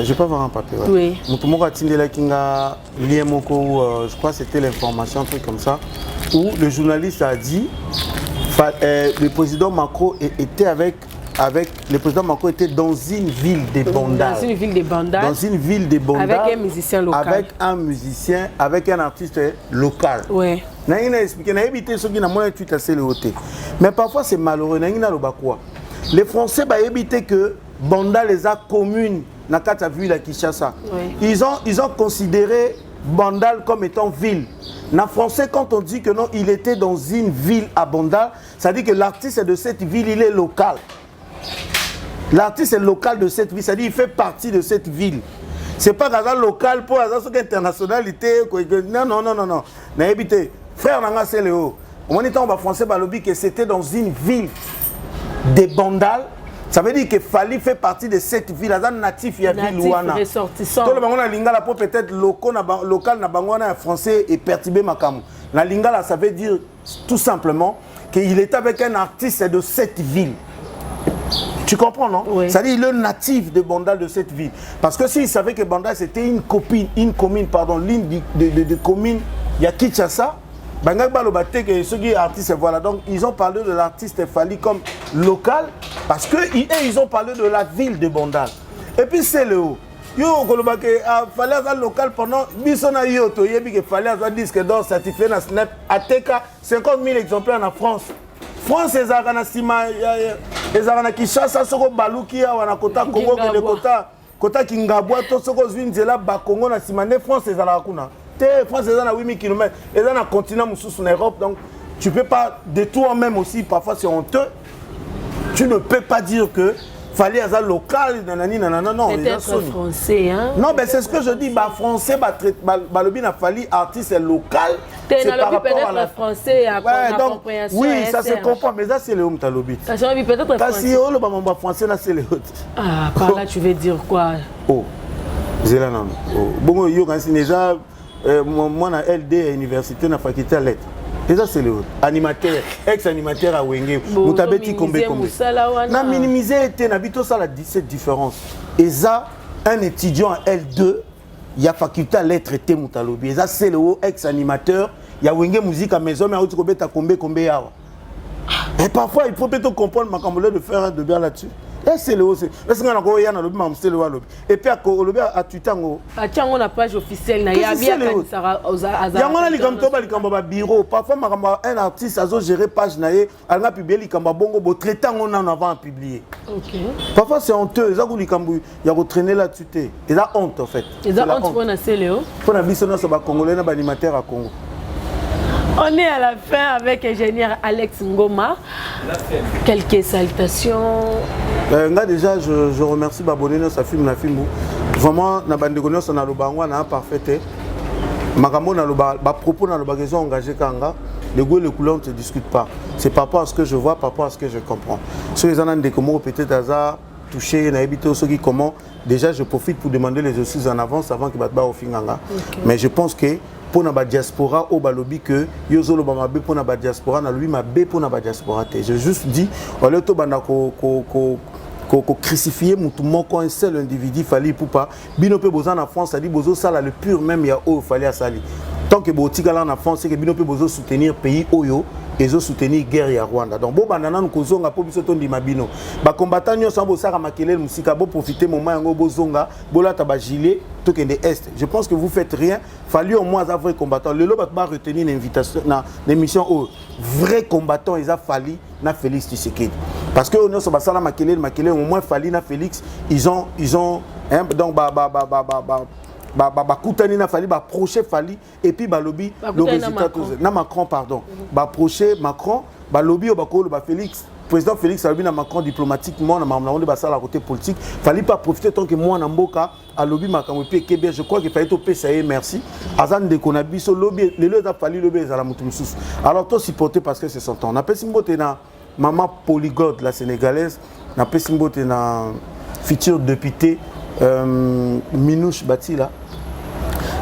Speaker 1: je n'ai pas voir un papier.
Speaker 2: Oui.
Speaker 1: Je crois que c'était l'information, un truc comme ça, où le journaliste a dit le président Macron était le président Macron était dans une ville de Bandal.
Speaker 2: Dans une ville de Bandal.
Speaker 1: Dans une ville de Bandal.
Speaker 2: Avec un musicien local.
Speaker 1: Avec un musicien, avec un artiste local.
Speaker 2: Oui.
Speaker 1: Mais parfois c'est malheureux. Les Français ont évité que Bandal les a communes dans la ville à Kinshasa. Ils ont considéré Bandal comme étant ville. En français, quand on dit que non, il était dans une ville à Bandal, ça dit que l'artiste de cette ville, il est local. L'artiste est local de cette ville, c'est-à-dire qu'il fait partie de cette ville. C'est pas un local pour une internationalité. Non. Frère Nanga Séléo, on est en français, que c'était dans une ville de Bandal. Ça veut dire que Fali fait partie de cette ville, natif, il y a ville Luana. Tout le monde a lingala pour peut-être local na bangwana français et perturbé makamu. La lingala ça veut dire tout simplement qu'il était avec un artiste de cette ville. Tu comprends, non? Oui. C'est-à-dire qu'il est natif de Bandal de cette ville. Parce que s'il savait que Bandal c'était une commune, l'une de communes, il y a Kinshasa. Voilà. Donc ils ont parlé de l'artiste Fali comme local parce qu'ils ont parlé de la ville de Bandal. Et puis c'est le haut. Yo fallait avoir local pendant bisona yoto yebi fallait avoir disque d'or certifié na Snap ATK 50 000 exemplaires en France. France ezaka sima ezaka Kinshasa soko baluki wana kota Congo le kota Kingabwa to soko zwinzela ba Congo na sima ne France ezala kuna. France est à 8000 km, et dans un continent en Europe, donc tu ne peux pas, de toi-même aussi, parfois c'est honteux, tu ne peux pas dire que fallait un local, non.
Speaker 2: Peut-être français, hein?
Speaker 1: Non, mais c'est ce que je dis, français, le a fallu artiste local.
Speaker 2: C'est par rapport à la français, à la compréhension.
Speaker 1: Oui, ça se comprend, mais ça c'est le Talobi.
Speaker 2: Ça change peut-être français.
Speaker 1: Français, là c'est le
Speaker 2: Ah, par là tu veux dire quoi?
Speaker 1: Oh, Zélanan. Bon, déjà. Moi, na LD à l'université, na faculté à lettres. Et ça c'est le animateur, ex-animateur à Wenge. Moutabeti combé. Na minimiser était n'habito ça la cette différence. Et ça un étudiant à L2 il y a faculté à l'être traité Moutalobi. Et ça c'est le ex-animateur, il y a Wenge musique à maison mais autre combé ta combé yawa. Et parfois il faut peut-être comprendre ma camboleur de faire de bien là-dessus. Et c'est le haut, c'est ce qu'on a encore hier dans le lobby, c'est le lobby. Et puis au lobby à Tutango.
Speaker 2: À Tiango la page officielle, il y a bien Sarah Oza.
Speaker 1: Il y a un likamba bureau. Parfois un artiste a géré page naé, elle a publié likamba bongo, bo traitant on en avant à publier.
Speaker 2: OK.
Speaker 1: Parfois c'est honteux, ça likambu, il y a retraîné là-dessus. Et ça honte en fait.
Speaker 2: Et ça honte pour nasser Léo.
Speaker 1: Pour la mission sur ba congolais na ba animateur à Congo.
Speaker 2: On est à la fin avec ingénieur Alex Ngoma. Quelques salutations.
Speaker 1: Déjà, je remercie Baboneno, sa film, la film. Vraiment, na bande gonos na lobango na parfait. Makambo na loba, ba propos na loba raison engagé kanga. Les goûts et les couleurs ne se discutent pas. C'est par rapport à ce que je vois, par rapport à ce que je comprends. Sur les années de comment peut-être hasard toucher, na habité ceux qui comment. Déjà, je profite pour demander les excuses en avance avant que batba au finganga. Mais je pense que pour la diaspora au balobi que yozolo ba mabe pour la diaspora na lui mabe pour la diaspora. Je juste dit on le to bana ko crucifier mutu moko un seul individu fallait pour pas binope bozan en France ça dit bozo sala le pur même ya o fallait à sali tant que botika là en France c'est que binope bozo soutenir pays oyo et zo soutenir guerre ya Rwanda donc bo banana nous kozonga po biso to ndima bino ba combattant nyo sambo saka makelele musika bo profiter moment yango bozonga bolata ba gilet to kende est je pense que vous faites rien fallu au moins avoir combattant le lot ba retenir l'invitation na l'émission au vrai combattant ils a fallu na Félix Tshisekedi parce que on so basala makelele au moins fallu na Félix ils ont hein, donc koutani na fali ba proche fali et puis ba lobby le résultat na Macron pardon ba proche Macron ba lobby ba ko ba Félix président Félix a na Macron diplomatiquement na on ba ça la côté politique fallait pas profiter tant que moi na mboka a lobby makambo puis Québec je crois qu'il fallait to PCA merci azan de konabiso lobby le a fallu lobby za la mutu mususu alors to supporter parce que c'est son temps na pesimbote na maman polyglotte la sénégalaise na pesimbote na futur député Minouche Batila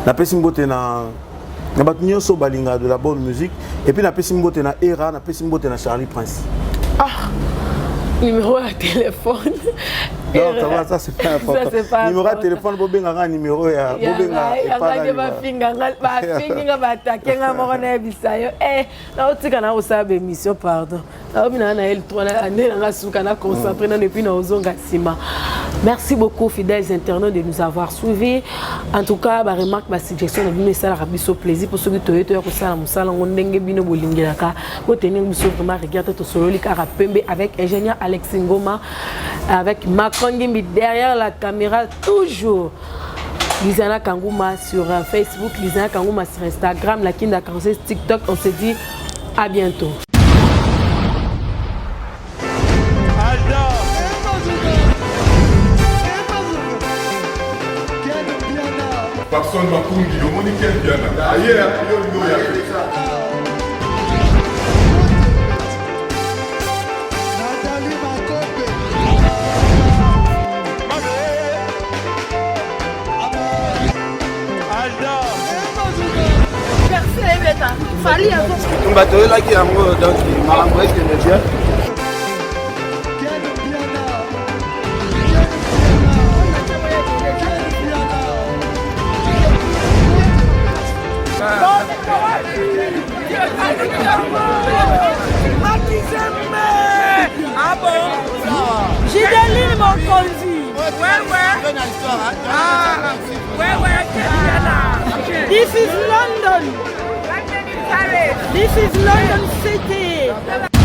Speaker 1: na pesimbote na batnyoso balinga de la bonne musique et puis na pesimbote na Era na pesimbote na Charlie Prince
Speaker 2: numéro de téléphone
Speaker 1: non ça c'est pas important numéro de téléphone bobenga numéro ya bobenga
Speaker 2: ba finga ba takenga mo na bisayo na otika na osabe émission pardon na obina na L3 na nga suka na concentré na depuis na ozonga sima. Merci beaucoup fidèles internautes de nous avoir suivis. En tout cas, ba remarque ba suggestion na bino ça la biso plaisir pour ceux qui toyeto ya ko sala musala ngondenge bino bolingelaka ko tenir biso vraiment regarder to sololi kara pembe avec ingénieur Alex Ngoma avec Macron Ngimbi derrière la caméra toujours. Lizana Kangouma sur Facebook, Lizana Kangouma sur Instagram, la Kinda 46 TikTok. On se dit à bientôt.
Speaker 5: Personne m'a conduit, le monde est quel bien. Ailleurs,
Speaker 3: Fali a on va te là qui a donc malambo est le bien.
Speaker 4: Ah bon? J'ai des lignes mon conduit. Ouais. Ah, ouais. This is London. This is London City.